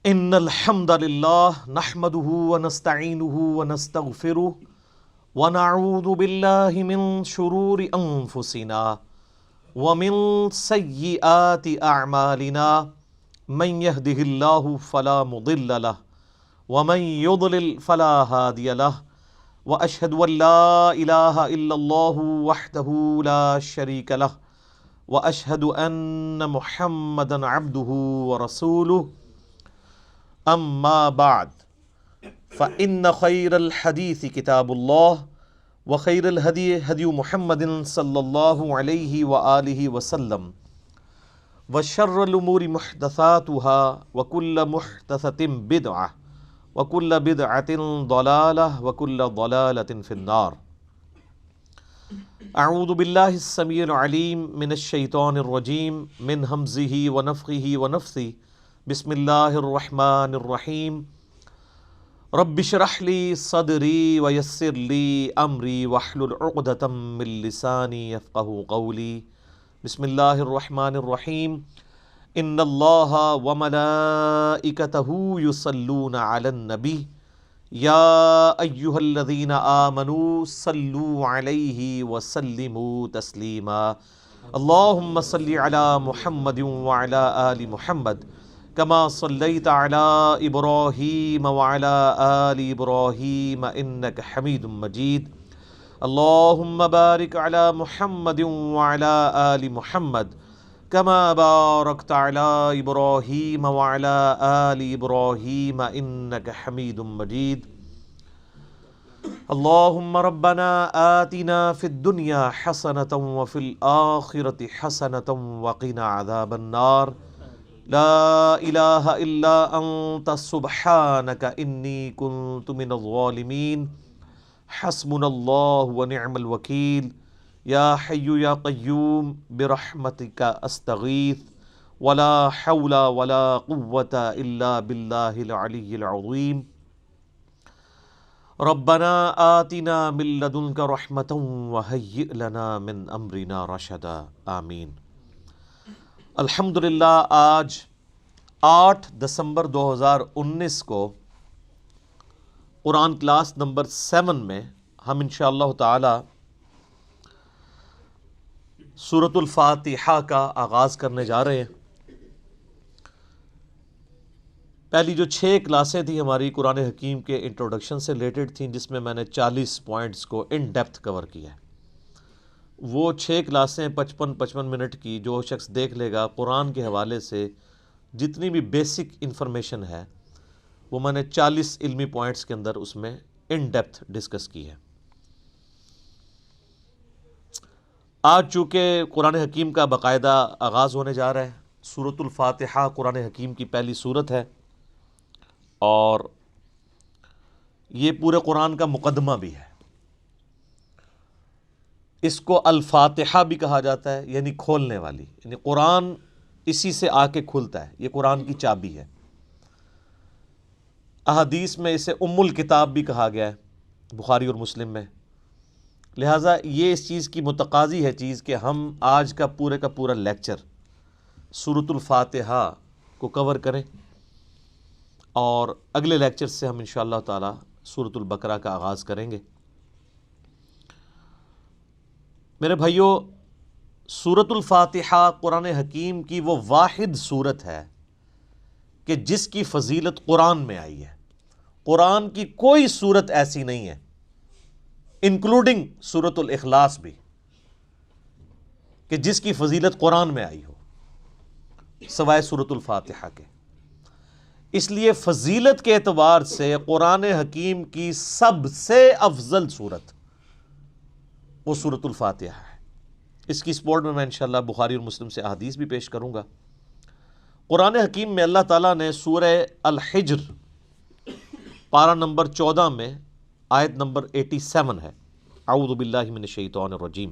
ان الحمد للہ نحمده ونستعینه ونستغفره ونعوذ باللہ من شرور انفسنا ومن سیئات اعمالنا من يهده اللہ فلا مضل له ومن يضلل فلا هادی له واشهد ان لا الہ الا اللہ وحدہ لا شریک له واشهد ان محمدا عبدہ ورسولہ اما بعد فإن خير الحديث كتاب الله وخير الهدي هدي محمد صلى الله عليه وآله وسلم وشر الأمور محدثاتها وكل محدثة بدعة وكل بدعة ضلالة وكل ضلالة في النار. اعوذ بالله السميع العليم من الشيطان الرجيم من همزه ونفخه ونفثه. بسم اللہ الرحمن الرحیم. رب اشرح لی صدری ویسر لی امری واحلل عقدۃ من لسانی یفقہوا قولی. بسم اللہ الرحمن الرحیم. ان اللہ وملائکتہ یصلون علی النبی یا ایہا الذین آمنوا صلوا علیہ وسلموا تسلیما. اللہم صل علی محمد وعلی آل محمد کما صلیت علی ابراہیم وعلی آل ابراہیم انک حمید مجید. اللہم بارک علی محمد وعلی آل محمد کما بارکت علی ابراہیم وعلی آل ابراہیم انک حمید مجید. اللہم ربنا آتنا فی الدنیا حسنۃ وفی الآخرۃ حسنۃ وقنا عذاب النار. لا الہ الا انت سبحانک انی کنت من الظالمین. حسبنا اللہ ونعم الوکیل. یا حی یا قیوم برحمتک استغیث ولا حول ولا قوة الا باللہ العلی العظیم. ربنا آتنا من لدنک رحمۃ وہیئ لنا من امرنا رشدا. آمین. الحمدللہ آج 8 دسمبر 2019 کو قرآن کلاس نمبر 7 میں ہم انشاءاللہ تعالی سورۃ الفاتحہ کا آغاز کرنے جا رہے ہیں. پہلی جو 6 کلاسیں تھیں ہماری قرآن حکیم کے انٹروڈکشن سے ریلیٹڈ تھیں، جس میں میں نے 40 پوائنٹس کو ان ڈیپتھ کور کیا ہے. وہ 6 کلاسیں 55 منٹ کی جو شخص دیکھ لے گا، قرآن کے حوالے سے جتنی بھی بیسک انفارمیشن ہے وہ میں نے 40 علمی پوائنٹس کے اندر اس میں ان ڈیپتھ ڈسکس کی ہے. آج چونکہ قرآن حکیم کا باقاعدہ آغاز ہونے جا رہا ہے، سورۃ الفاتحہ قرآن حکیم کی پہلی سورت ہے اور یہ پورے قرآن کا مقدمہ بھی ہے. اس کو الفاتحہ بھی کہا جاتا ہے، یعنی کھولنے والی، یعنی قرآن اسی سے آ کے کھلتا ہے. یہ قرآن کی چابی ہے. احادیث میں اسے ام الکتاب بھی کہا گیا ہے، بخاری اور مسلم میں. لہٰذا یہ اس چیز کی متقاضی ہے چیز کہ ہم آج کا پورا لیکچر سورۃ الفاتحہ کو کور کریں اور اگلے لیکچر سے ہم انشاءاللہ تعالی سورۃ البقرہ کا آغاز کریں گے. میرے بھائیو، سورۃ الفاتحہ قرآن حکیم کی وہ واحد سورت ہے کہ جس کی فضیلت قرآن میں آئی ہے. قرآن کی کوئی سورت ایسی نہیں ہے، انکلوڈنگ سورۃ الاخلاص بھی، کہ جس کی فضیلت قرآن میں آئی ہو سوائے سورۃ الفاتحہ کے. اس لیے فضیلت کے اعتبار سے قرآن حکیم کی سب سے افضل سورت وہ سورۃ الفاتحہ ہے. اس کی سپورٹ میں انشاءاللہ بخاری اور مسلم سے احادیث بھی پیش کروں گا. قرآن حکیم میں اللہ تعالیٰ نے سورہ الحجر پارہ نمبر 14 میں آیت نمبر 87 ہے. اعوذ باللہ من الشیطان الرجیم.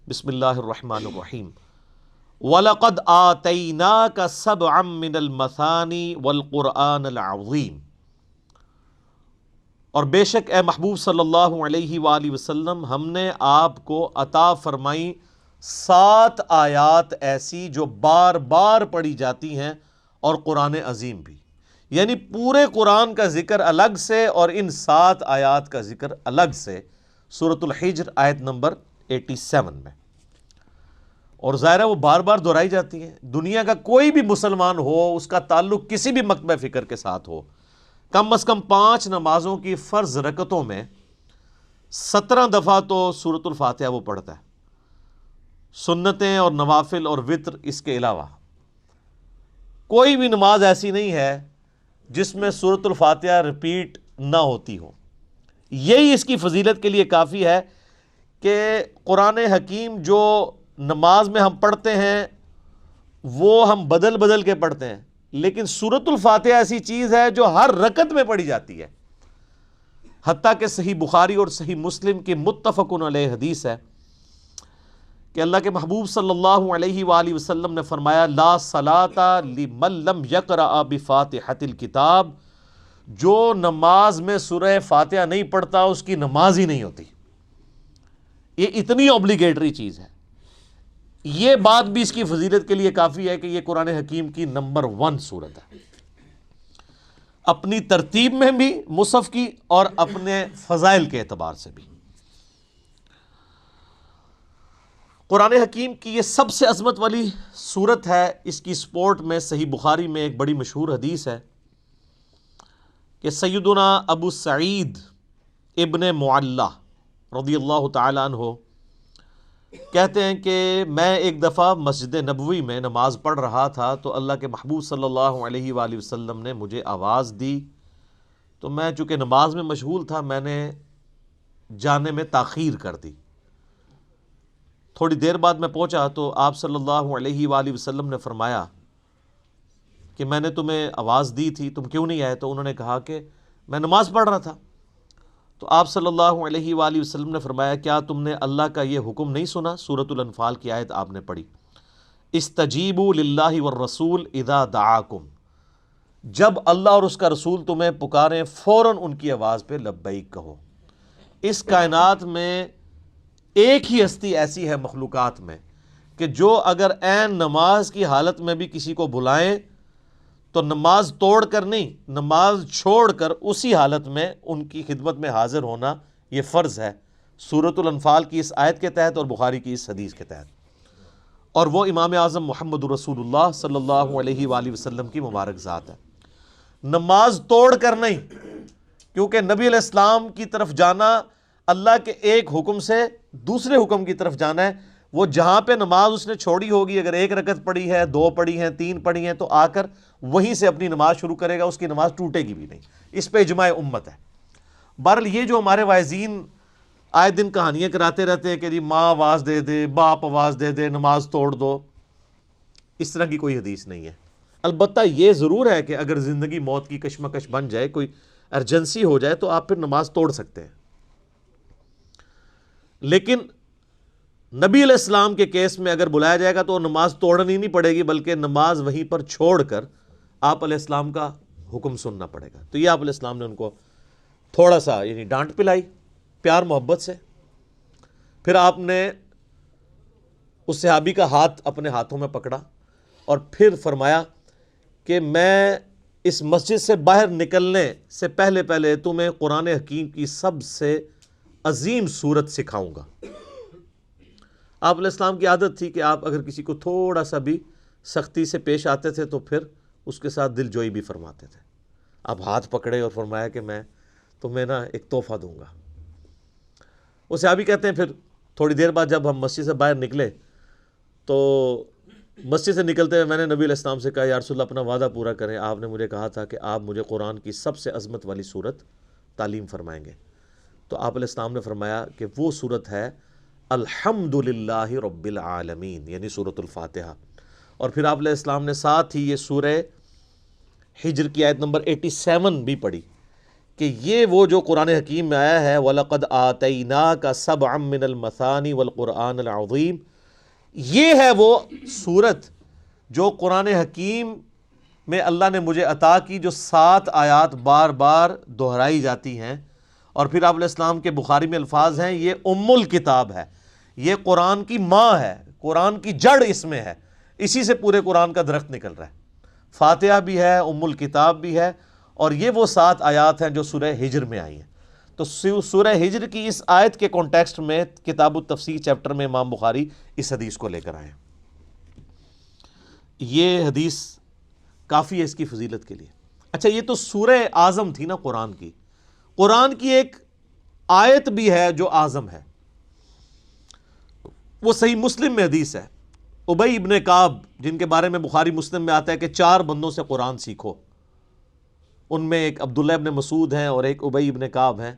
بسم اللہ الرحمن الرحیم. وَلَقَدْ آتَيْنَاكَ سَبْعًا مِّنَ الْمَثَانِي وَالْقُرْآنَ الْعَظِيمِ. اور بے شک اے محبوب صلی اللہ علیہ وآلہ وسلم، ہم نے آپ کو عطا فرمائی 7 آیات ایسی جو بار بار پڑھی جاتی ہیں، اور قرآن عظیم بھی. یعنی پورے قرآن کا ذکر الگ سے اور ان 7 آیات کا ذکر الگ سے سورۃ الحجر آیت نمبر 87 میں. اور ظاہر ہے وہ بار بار دہرائی جاتی ہیں. دنیا کا کوئی بھی مسلمان ہو، اس کا تعلق کسی بھی مکتبہ فکر کے ساتھ ہو، کم از کم 5 نمازوں کی فرض رکعتوں میں 17 دفعہ تو سورۃ الفاتحہ وہ پڑھتا ہے. سنتیں اور نوافل اور وتر اس کے علاوہ کوئی بھی نماز ایسی نہیں ہے جس میں سورۃ الفاتحہ ریپیٹ نہ ہوتی ہو. یہی اس کی فضیلت کے لیے کافی ہے کہ قرآن حکیم جو نماز میں ہم پڑھتے ہیں وہ ہم بدل بدل کے پڑھتے ہیں، لیکن سورۃ الفاتحہ ایسی چیز ہے جو ہر رکعت میں پڑھی جاتی ہے. حتیٰ کہ صحیح بخاری اور صحیح مسلم کی متفق علیہ حدیث ہے کہ اللہ کے محبوب صلی اللہ علیہ وآلہ وسلم نے فرمایا لا صلاۃ لمن لم یقرأ بفاتحۃ الکتاب، جو نماز میں سورہ فاتحہ نہیں پڑھتا اس کی نماز ہی نہیں ہوتی. یہ اتنی اوبلیگیٹری چیز ہے. یہ بات بھی اس کی فضیلت کے لیے کافی ہے کہ یہ قرآن حکیم کی نمبر 1 سورت ہے، اپنی ترتیب میں بھی مصحف کی اور اپنے فضائل کے اعتبار سے بھی. قرآن حکیم کی یہ سب سے عظمت والی سورت ہے. اس کی سپورٹ میں صحیح بخاری میں ایک بڑی مشہور حدیث ہے کہ سیدنا ابو سعید ابن معلہ رضی اللہ تعالی عنہ کہتے ہیں کہ میں ایک دفعہ مسجد نبوی میں نماز پڑھ رہا تھا تو اللہ کے محبوب صلی اللہ علیہ وآلہ وسلم نے مجھے آواز دی، تو میں چونکہ نماز میں مشغول تھا میں نے جانے میں تاخیر کر دی. تھوڑی دیر بعد میں پہنچا تو آپ صلی اللہ علیہ وآلہ وسلم نے فرمایا کہ میں نے تمہیں آواز دی تھی، تم کیوں نہیں آئے؟ تو انہوں نے کہا کہ میں نماز پڑھ رہا تھا. تو آپ صلی اللہ علیہ وآلہ وسلم نے فرمایا کیا تم نے اللہ کا یہ حکم نہیں سنا؟ سورۃ الانفال کی آیت آپ نے پڑھی، استجیبوا للہ والرسول اذا دعاکم، جب اللہ اور اس کا رسول تمہیں پکاریں فوراً ان کی آواز پہ لبیک کہو. اس کائنات میں ایک ہی ہستی ایسی ہے مخلوقات میں کہ جو اگر عین نماز کی حالت میں بھی کسی کو بلائیں تو نماز توڑ کر نہیں، نماز چھوڑ کر اسی حالت میں ان کی خدمت میں حاضر ہونا یہ فرض ہے سورۃ الانفال کی اس آیت کے تحت اور بخاری کی اس حدیث کے تحت. اور وہ امام اعظم محمد رسول اللہ صلی اللہ علیہ وآلہ وسلم کی مبارک ذات ہے. نماز توڑ کر نہیں، کیونکہ نبی علیہ السلام کی طرف جانا اللہ کے ایک حکم سے دوسرے حکم کی طرف جانا ہے. وہ جہاں پہ نماز اس نے چھوڑی ہوگی، اگر 1 رکعت پڑھی ہے، 2 پڑھی ہیں، 3 پڑھی ہیں، تو آ کر وہیں سے اپنی نماز شروع کرے گا، اس کی نماز ٹوٹے گی بھی نہیں. اس پہ اجماع امت ہے. بہرحال یہ جو ہمارے واعظین آئے دن کہانیاں کراتے رہتے ہیں کہ جی ماں آواز دے دے، باپ آواز دے دے، نماز توڑ دو، اس طرح کی کوئی حدیث نہیں ہے. البتہ یہ ضرور ہے کہ اگر زندگی موت کی کشمکش بن جائے، کوئی ایمرجنسی ہو جائے، تو آپ پھر نماز توڑ سکتے ہیں. لیکن نبی علیہ السلام کے کیس میں اگر بلایا جائے گا تو نماز توڑنی نہیں پڑے گی، بلکہ نماز وہیں پر چھوڑ کر آپ علیہ السلام کا حکم سننا پڑے گا. تو یہ آپ علیہ السلام نے ان کو تھوڑا سا یعنی ڈانٹ پلائی پیار محبت سے. پھر آپ نے اس صحابی کا ہاتھ اپنے ہاتھوں میں پکڑا اور پھر فرمایا کہ میں اس مسجد سے باہر نکلنے سے پہلے تمہیں قرآن حکیم کی سب سے عظیم صورت سکھاؤں گا. آپ علیہ السلام کی عادت تھی کہ آپ اگر کسی کو تھوڑا سا بھی سختی سے پیش آتے تھے تو پھر اس کے ساتھ دل جوئی بھی فرماتے تھے. آپ ہاتھ پکڑے اور فرمایا کہ میں تمہیں ایک تحفہ دوں گا. وہ صحابی کہتے ہیں پھر تھوڑی دیر بعد جب ہم مسجد سے باہر نکلے تو مسجد سے نکلتے ہوئے میں نے نبی علیہ السلام سے کہا یا رسول اللہ اپنا وعدہ پورا کریں، آپ نے مجھے کہا تھا کہ آپ مجھے قرآن کی سب سے عظمت والی صورت تعلیم فرمائیں گے. تو آپ علیہ السلام نے فرمایا کہ وہ صورت ہے الحمد للہ رب العالمین، یعنی سورۃ الفاتحہ. اور پھر آپ علیہ السلام نے ساتھ ہی یہ سورہ حجر کی آیت نمبر 87 بھی پڑھی کہ یہ وہ جو قرآن حکیم میں آیا ہے وَلَقَدْ آتَيْنَاكَ سَبْعًا مِّنَ الْمَثَانِ وَالْقُرْآنَ الْعَظِيمِ، یہ ہے وہ صورت جو قرآن حکیم میں اللہ نے مجھے عطا کی، جو 7 آیات بار بار دہرائی جاتی ہیں. اور پھر آپ علیہ السلام کے بخاری میں الفاظ ہیں یہ ام الکتاب ہے، یہ قرآن کی ماں ہے، قرآن کی جڑ اس میں ہے، اسی سے پورے قرآن کا درخت نکل رہا ہے. فاتحہ بھی ہے، ام الکتاب بھی ہے، اور یہ وہ 7 آیات ہیں جو سورہ ہجر میں آئی ہیں۔ تو سورہ ہجر کی اس آیت کے کانٹیکسٹ میں کتاب التفسیر چیپٹر میں امام بخاری اس حدیث کو لے کر آئے ہیں۔ یہ حدیث کافی ہے اس کی فضیلت کے لیے۔ اچھا، یہ تو سورہ اعظم تھی نا قرآن کی۔ قرآن کی ایک آیت بھی ہے جو اعظم ہے، وہ صحیح مسلم میں حدیث ہے۔ ابی ابن کعب، جن کے بارے میں بخاری مسلم میں آتا ہے کہ 4 بندوں سے قرآن سیکھو، ان میں ایک عبداللہ ابن مسعود ہیں اور ایک ابی ابن کعب ہیں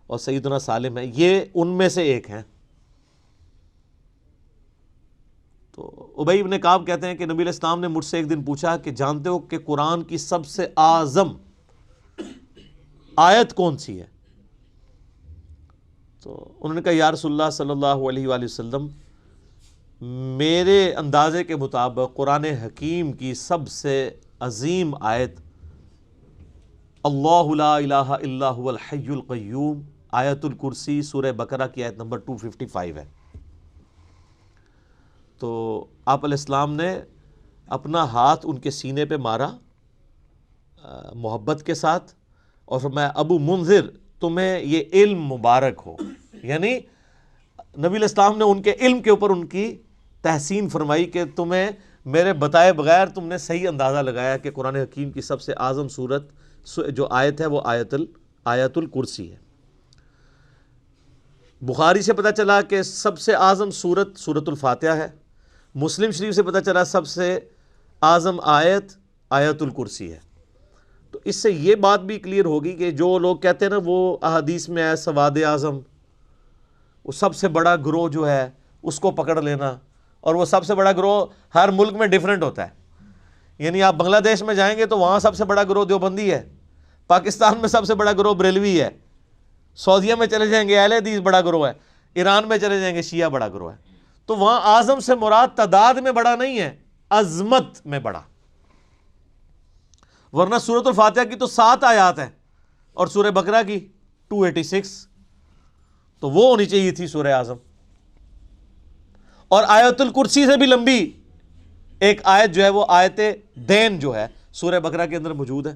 اور سیدنا سالم ہیں، یہ ان میں سے ایک ہیں۔ تو ابی ابن کعب کہتے ہیں کہ نبی علیہ السلام نے مجھ سے ایک دن پوچھا کہ جانتے ہو کہ قرآن کی سب سے اعظم آیت کون سی ہے؟ تو انہوں نے کہا یا رسول اللہ صلی اللہ علیہ وآلہ وسلم، میرے اندازے کے مطابق قرآن حکیم کی سب سے عظیم آیت اللہ لا الہ الا هو الحی القیوم، آیت الکرسی، سورہ بقرہ کی آیت نمبر 255 ہے۔ تو آپ علیہ السلام نے اپنا ہاتھ ان کے سینے پہ مارا محبت کے ساتھ اور فرمایا ابو منذر، تمہیں یہ علم مبارک ہو۔ یعنی نبی علیہ السلام نے ان کے علم کے اوپر ان کی تحسین فرمائی کہ تمہیں میرے بتائے بغیر تم نے صحیح اندازہ لگایا کہ قرآن حکیم کی سب سے اعظم سورت جو آیت ہے وہ آیت الکرسی ہے۔ بخاری سے پتہ چلا کہ سب سے اعظم سورت سورۃ الفاتحہ ہے، مسلم شریف سے پتہ چلا سب سے اعظم آیت الکرسی ہے۔ تو اس سے یہ بات بھی کلیئر ہوگی کہ جو لوگ کہتے ہیں نا وہ احادیث میں ہے سواد اعظم، وہ سب سے بڑا گروہ جو ہے اس کو پکڑ لینا، اور وہ سب سے بڑا گروہ ہر ملک میں ڈیفرنٹ ہوتا ہے۔ یعنی آپ بنگلہ دیش میں جائیں گے تو وہاں سب سے بڑا گروہ دیوبندی ہے، پاکستان میں سب سے بڑا گروہ بریلوی ہے، سعودیہ میں چلے جائیں گے اہل حدیث بڑا گروہ ہے، ایران میں چلے جائیں گے شیعہ بڑا گروہ ہے۔ تو وہاں اعظم سے مراد تعداد میں بڑا نہیں ہے، عظمت میں بڑا۔ ورنہ سورۃ الفاتحہ کی تو 7 آیات ہیں اور سورہ بقرہ کی 286، تو وہ ہونی چاہیے تھی سورہ اعظم۔ اور آیت الکرسی سے بھی لمبی ایک آیت جو ہے وہ آیت دین جو ہے سورہ بقرہ کے اندر موجود ہے۔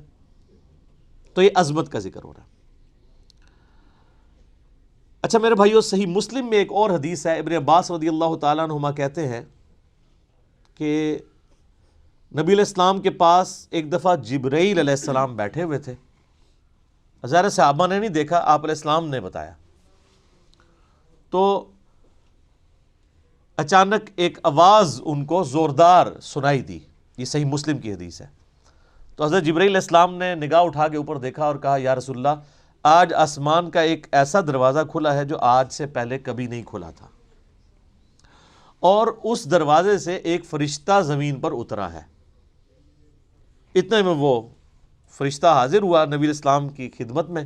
تو یہ عظمت کا ذکر ہو رہا ہے۔ اچھا میرے بھائیو، صحیح مسلم میں ایک اور حدیث ہے، ابن عباس رضی اللہ تعالیٰ عنہما کہتے ہیں کہ نبی علیہ السلام کے پاس ایک دفعہ جبرائیل علیہ السلام بیٹھے ہوئے تھے۔ ظاہر صحابہ نے نہیں دیکھا، آپ علیہ السلام نے بتایا۔ تو اچانک ایک آواز ان کو زوردار سنائی دی، یہ صحیح مسلم کی حدیث ہے۔ تو حضرت جبرائیل علیہ السلام نے نگاہ اٹھا کے اوپر دیکھا اور کہا یا رسول اللہ، آج آسمان کا ایک ایسا دروازہ کھلا ہے جو آج سے پہلے کبھی نہیں کھلا تھا، اور اس دروازے سے ایک فرشتہ زمین پر اترا ہے۔ اتنے میں وہ فرشتہ حاضر ہوا نبی علیہ السلام کی خدمت میں۔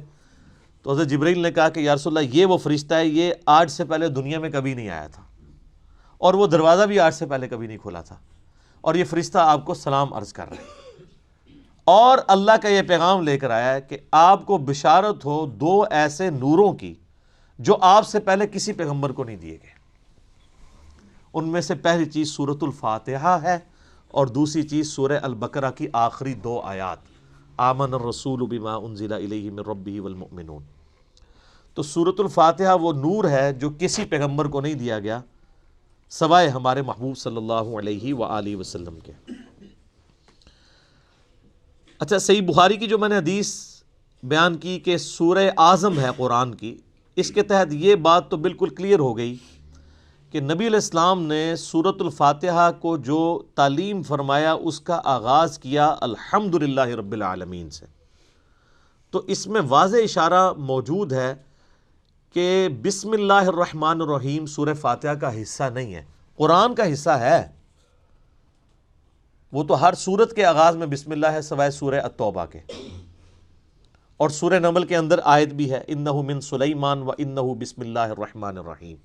تو حضرت جبرائیل نے کہا کہ یا رسول اللہ، یہ وہ فرشتہ ہے، یہ آج سے پہلے دنیا میں کبھی نہیں آیا تھا، اور وہ دروازہ بھی آج سے پہلے کبھی نہیں کھلا تھا، اور یہ فرشتہ آپ کو سلام عرض کر رہا ہے، اور اللہ کا یہ پیغام لے کر آیا ہے کہ آپ کو بشارت ہو 2 ایسے نوروں کی جو آپ سے پہلے کسی پیغمبر کو نہیں دیے گئے۔ ان میں سے پہلی چیز سورۃ الفاتحہ ہے، اور دوسری چیز سورہ البقرہ کی آخری 2 آیات، آمن الرسول بما انزل الیہ من ربہ والمؤمنون۔ تو سورۃ الفاتحہ وہ نور ہے جو کسی پیغمبر کو نہیں دیا گیا سوائے ہمارے محبوب صلی اللہ علیہ وآلہ وسلم کے۔ اچھا، صحیح بخاری کی جو میں نے حدیث بیان کی کہ سورہ اعظم ہے قرآن کی، اس کے تحت یہ بات تو بالکل کلیئر ہو گئی کہ نبی علیہ السلام نے سورۃ الفاتحہ کو جو تعلیم فرمایا اس کا آغاز کیا الحمدللہ رب العالمین سے۔ تو اس میں واضح اشارہ موجود ہے کہ بسم اللہ الرحمن الرحیم سورہ فاتحہ کا حصہ نہیں ہے، قرآن کا حصہ ہے۔ وہ تو ہر سورت کے آغاز میں بسم اللہ ہے سوائے سورہ التوبہ کے، اور سورہ نمل کے اندر آیت بھی ہے انہ من سلیمان و انہ بسم اللہ الرحمن الرحیم۔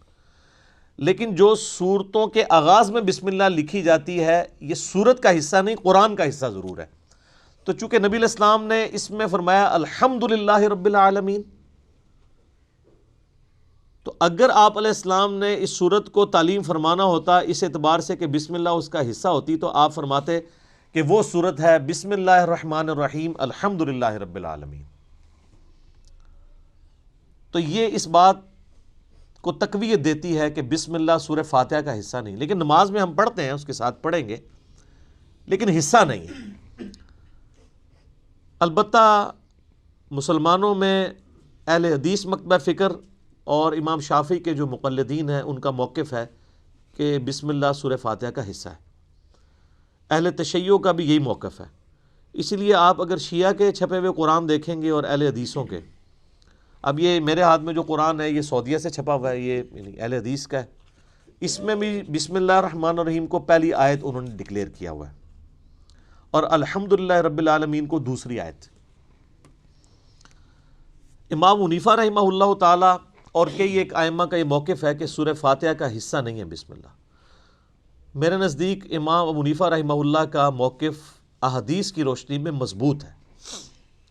لیکن جو سورتوں کے آغاز میں بسم اللہ لکھی جاتی ہے یہ سورت کا حصہ نہیں، قرآن کا حصہ ضرور ہے۔ تو چونکہ نبی علیہ السلام نے اس میں فرمایا الحمدللہ رب العالمین، تو اگر آپ علیہ السلام نے اس سورت کو تعلیم فرمانا ہوتا اس اعتبار سے کہ بسم اللہ اس کا حصہ ہوتی، تو آپ فرماتے کہ وہ صورت ہے بسم اللہ الرحمن الرحیم الحمدللہ رب العالمین. تو یہ اس بات کو تقویت دیتی ہے کہ بسم اللہ سورہ فاتحہ کا حصہ نہیں. لیکن نماز میں ہم پڑھتے ہیں، اس کے ساتھ پڑھیں گے، لیکن حصہ نہیں ہے. البتہ مسلمانوں میں اہل حدیث مکتبہ فکر اور امام شافعی کے جو مقلدین ہیں ان کا موقف ہے کہ بسم اللہ سورہ فاتحہ کا حصہ ہے. اہل تشیع کا بھی یہی موقف ہے. اسی لیے آپ اگر شیعہ کے چھپے ہوئے قرآن دیکھیں گے اور اہل حدیثوں کے، اب یہ میرے ہاتھ میں جو قرآن ہے یہ سعودیہ سے چھپا ہوا ہے، یہ اہل حدیث کا ہے، اس میں بھی بسم اللہ الرحمن الرحیم کو پہلی آیت انہوں نے ڈکلیئر کیا ہوا ہے اور الحمدللہ رب العالمین کو دوسری آیت. امام حنیفہ رحمہ اللہ تعالی اور کئی ایک ائمہ کا یہ موقف ہے کہ سورہ فاتحہ کا حصہ نہیں ہے بسم اللہ. میرے نزدیک امام ابو حنیفہ رحمہ اللہ کا موقف احادیث کی روشنی میں مضبوط ہے،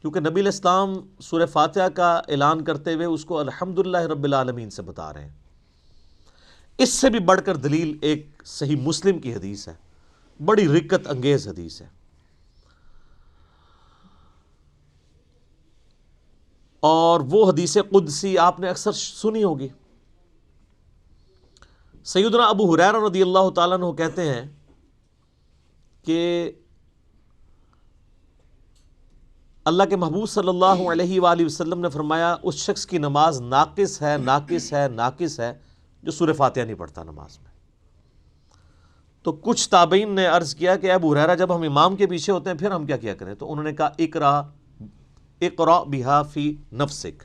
کیونکہ نبی علیہ السلام سورہ فاتحہ کا اعلان کرتے ہوئے اس کو الحمدللہ رب العالمین سے بتا رہے ہیں. اس سے بھی بڑھ کر دلیل ایک صحیح مسلم کی حدیث ہے، بڑی رکت انگیز حدیث ہے، اور وہ حدیث قدسی آپ نے اکثر سنی ہوگی. سیدنا ابو ہریرہ رضی اللہ تعالیٰ عنہ کہتے ہیں کہ اللہ کے محبوب صلی اللہ علیہ وآلہ وسلم نے فرمایا اس شخص کی نماز ناقص ہے، ناقص ہے، ناقص ہے جو سورہ فاتحہ نہیں پڑھتا نماز میں. تو کچھ تابعین نے عرض کیا کہ ابو ہریرہ جب ہم امام کے پیچھے ہوتے ہیں پھر ہم کیا کریں؟ تو انہوں نے کہا اقرأ بہا فی نفسک،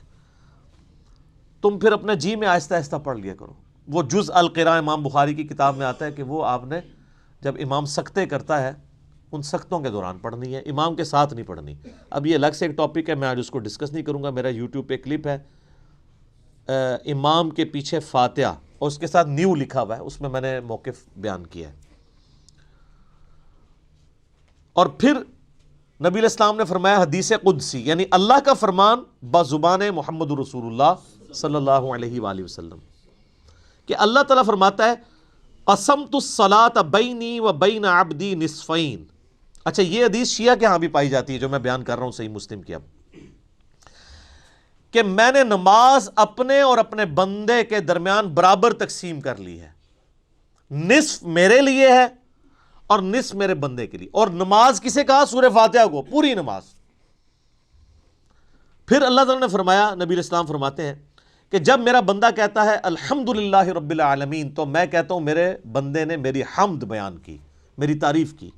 تم پھر اپنے جی میں آہستہ آہستہ پڑھ لیا کرو. وہ جز القراء امام بخاری کی کتاب میں آتا ہے کہ وہ آپ نے جب امام سکتے کرتا ہے ان سختوں کے دوران پڑھنی ہے، امام کے ساتھ نہیں پڑھنی. اب یہ الگ سے ایک ٹاپک ہے، میں آج اس کو ڈسکس نہیں کروں گا. میرا یوٹیوب پہ کلپ ہے امام کے پیچھے فاتحہ اور اس کے ساتھ نیو لکھا ہوا ہے، اس میں نے موقف بیان کیا ہے. اور پھر نبی علیہ السلام نے فرمایا حدیث قدسی، یعنی اللہ کا فرمان بزبان محمد رسول اللہ صلی اللہ علیہ وآلہ وسلم، کہ اللہ تعالیٰ فرماتا ہے قسمت الصلاۃ بینی و بین عبدی نصفین. اچھا، یہ حدیث شیعہ کے ہاں بھی پائی جاتی ہے جو میں بیان کر رہا ہوں صحیح مسلم کی، اب کہ میں نے نماز اپنے اور اپنے بندے کے درمیان برابر تقسیم کر لی ہے، نصف میرے لیے ہے اور نصف میرے بندے کے لیے. اور نماز کسے کہا؟ سورہ فاتحہ کو، پوری نماز. پھر اللہ تعالیٰ نے فرمایا، نبی علیہ السلام فرماتے ہیں کہ جب میرا بندہ کہتا ہے الحمدللہ رب العالمین تو میں کہتا ہوں میرے بندے نے میری حمد بیان کی، میری تعریف کی.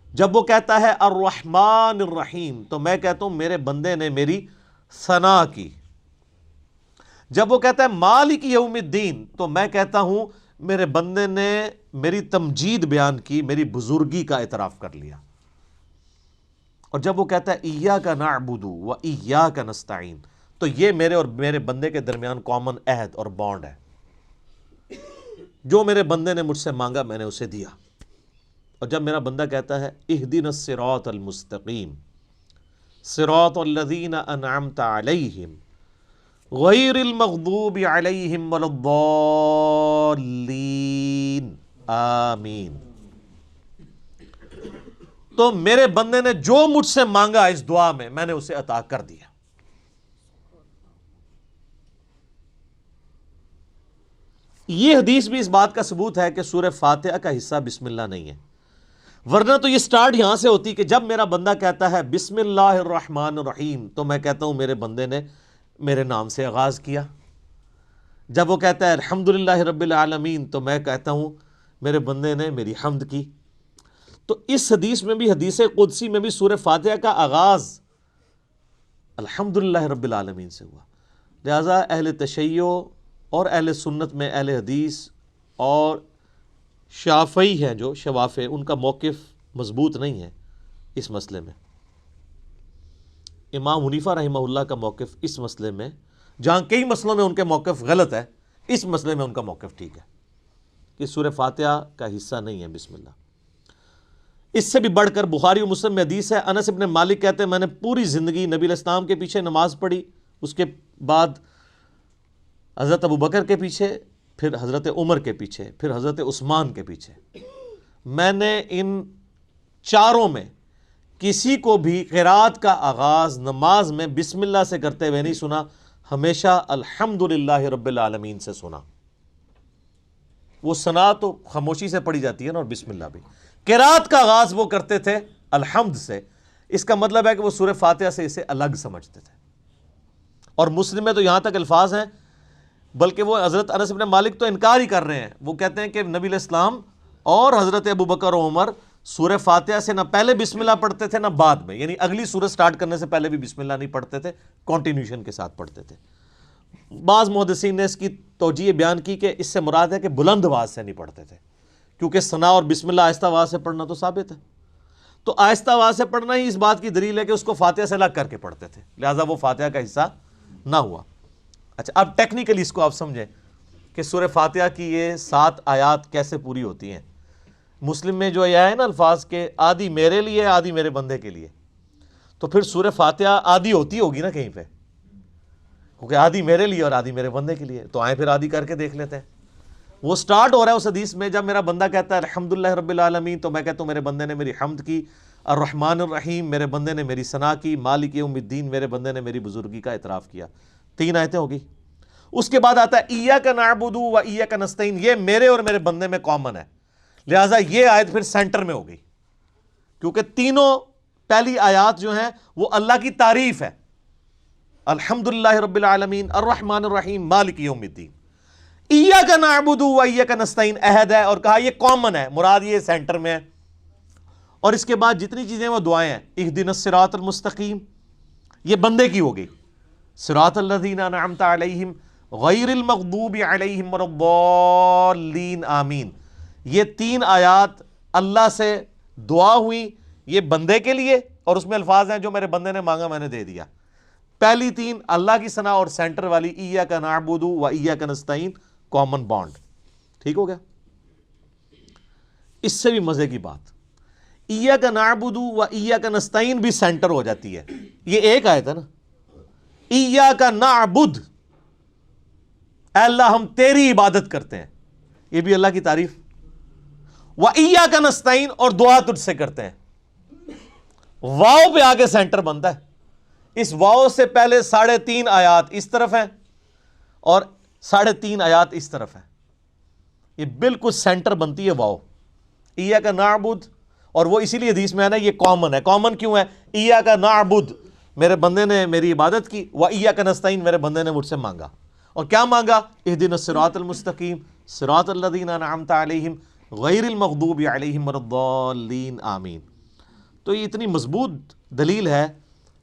جب وہ کہتا ہے الرحمن الرحیم تو میں کہتا ہوں میرے بندے نے میری ثنا کی. جب وہ کہتا ہے مالک یوم الدین تو میں کہتا ہوں میرے بندے نے میری تمجید بیان کی، میری بزرگی کا اعتراف کر لیا. اور جب وہ کہتا ہے ایاک نعبد و ایاک نستعین تو یہ میرے اور میرے بندے کے درمیان کامن عہد اور بانڈ ہے. جو میرے بندے نے مجھ سے مانگا میں نے اسے دیا. اور جب میرا بندہ کہتا ہے اہدنا الصراط المستقیم صراط الذین انعمت علیہم غیر المغضوب علیہم ولا الضالین آمین، تو میرے بندے نے جو مجھ سے مانگا اس دعا میں نے اسے عطا کر دیا. یہ حدیث بھی اس بات کا ثبوت ہے کہ سورہ فاتحہ کا حصہ بسم اللہ نہیں ہے، ورنہ تو یہ سٹارٹ یہاں سے ہوتی کہ جب میرا بندہ کہتا ہے بسم اللہ الرحمن الرحیم تو میں کہتا ہوں میرے بندے نے میرے نام سے آغاز کیا. جب وہ کہتا ہے الحمدللہ رب العالمین تو میں کہتا ہوں میرے بندے نے میری حمد کی. تو اس حدیث میں بھی، حدیث قدسی میں بھی سورہ فاتحہ کا آغاز الحمدللہ رب العالمین سے ہوا. لہذا اہل تشیع اور اہل سنت میں اہل حدیث اور شافعی ہیں جو شوافع، ان کا موقف مضبوط نہیں ہے اس مسئلے میں. امام حنیفہ رحمہ اللہ کا موقف اس مسئلے میں، جہاں کئی مسئلوں میں ان کے موقف غلط ہے، اس مسئلے میں ان کا موقف ٹھیک ہے کہ سورہ فاتحہ کا حصہ نہیں ہے بسم اللہ. اس سے بھی بڑھ کر بخاری و مسلم میں حدیث ہے، انس ابن مالک کہتے ہیں میں نے پوری زندگی نبی علیہ السلام کے پیچھے نماز پڑھی، اس کے بعد حضرت ابو بکر کے پیچھے، پھر حضرت عمر کے پیچھے، پھر حضرت عثمان کے پیچھے. میں نے ان چاروں میں کسی کو بھی قرات کا آغاز نماز میں بسم اللہ سے کرتے ہوئے نہیں سنا، ہمیشہ الحمدللہ رب العالمین سے سنا۔ وہ ثنا تو خاموشی سے پڑھی جاتی ہے نا، اور بسم اللہ بھی۔ قرات کا آغاز وہ کرتے تھے الحمد سے، اس کا مطلب ہے کہ وہ سورہ فاتحہ سے اسے الگ سمجھتے تھے۔ اور مسلم میں تو یہاں تک الفاظ ہیں، بلکہ وہ حضرت انس بن مالک تو انکار ہی کر رہے ہیں، وہ کہتے ہیں کہ نبی علیہ السلام اور حضرت ابوبکر و عمر سورہ فاتحہ سے نہ پہلے بسم اللہ پڑھتے تھے نہ بعد میں، یعنی اگلی سورہ سٹارٹ کرنے سے پہلے بھی بسم اللہ نہیں پڑھتے تھے، کنٹینیوشن کے ساتھ پڑھتے تھے۔ بعض محدثین نے اس کی توجیہ بیان کی کہ اس سے مراد ہے کہ بلند آواز سے نہیں پڑھتے تھے، کیونکہ ثنا اور بسم اللہ آہستہ آواز سے پڑھنا تو ثابت ہے، تو آہستہ آواز سے پڑھنا ہی اس بات کی دلیل ہے کہ اس کو فاتحہ سے الگ کر کے پڑھتے تھے، لہٰذا وہ فاتحہ کا حصہ نہ ہوا۔ اچھا، اب ٹیکنیکلی اس کو آپ سمجھیں کہ سورہ فاتحہ کی یہ 7 آیات کیسے پوری ہوتی ہیں۔ مسلم میں جو یہ ہے نا الفاظ کے آدھی میرے لیے آدھی میرے بندے کے لیے، تو پھر سورہ فاتحہ آدھی ہوتی ہوگی نا کہیں پہ، کیونکہ آدھی میرے لیے اور آدھی میرے بندے کے لیے، تو آئیں پھر آدھی کر کے دیکھ لیتے ہیں۔ وہ سٹارٹ ہو رہا ہے اس حدیث میں، جب میرا بندہ کہتا ہے الحمدللہ رب العالمین، تو میں کہتا ہوں میرے بندے نے میری حمد کی، الرحمن الرحیم میرے بندے نے میری ثنا کی، مالک یوم الدین میرے بندے نے میری بزرگی کا اعتراف کیا۔ 3 آیتیں ہوگی۔ اس کے بعد آتا ہے ایاک نعبد و ایاک نستعین، یہ میرے اور میرے بندے میں کامن ہے، لہٰذا یہ آیت پھر سینٹر میں ہو گئی، کیونکہ تینوں پہلی آیات جو ہیں وہ اللہ کی تعریف ہے، الحمدللہ رب العالمین، الرحمن الرحیم، مالک یوم الدین۔ ایاک نعبد و ایاک نستعین عہد ہے، اور کہا یہ کامن ہے، مراد یہ سینٹر میں ہے۔ اور اس کے بعد جتنی چیزیں وہ دعائیں ہیں، اہدنا الصراط المستقیم، یہ بندے کی ہو گئی، صراط الذین انعمت علیہم غیر المغضوب علیہم ولا الضالین آمین، یہ 3 آیات اللہ سے دعا ہوئی، یہ بندے کے لیے، اور اس میں الفاظ ہیں جو میرے بندے نے مانگا میں نے دے دیا۔ پہلی 3 اللہ کی ثنا، اور سینٹر والی ایاک نعبد و ایاک نستعین کامن بانڈ۔ ٹھیک ہو گیا؟ اس سے بھی مزے کی بات، ایاک نعبد و ایاک نستعین بھی سینٹر ہو جاتی ہے، یہ ایک آیت ہے نا، ایاک نعبد، اے اللہ ہم تیری عبادت کرتے ہیں، یہ بھی اللہ کی تعریف، و ایاک نستعین، اور دعا تجھ سے کرتے ہیں۔ واؤ پہ آگے سینٹر بنتا ہے، اس واؤ سے پہلے 3.5 آیات اس طرف ہیں اور 3.5 آیات اس طرف ہیں، یہ بالکل سینٹر بنتی ہے واؤ، ایاک نعبد، اور وہ اسی لیے حدیث میں ہے نا یہ کامن ہے۔ کامن کیوں ہے؟ ایاک نعبد میرے بندے نے میری عبادت کی، و ایاک نستعین میرے بندے نے مجھ سے مانگا، اور کیا مانگا؟ اہدنا الصراط المستقیم صراط الذین انعمت علیہم غیر المغضوب علیہم ولا الضالین آمین۔ تو یہ اتنی مضبوط دلیل ہے،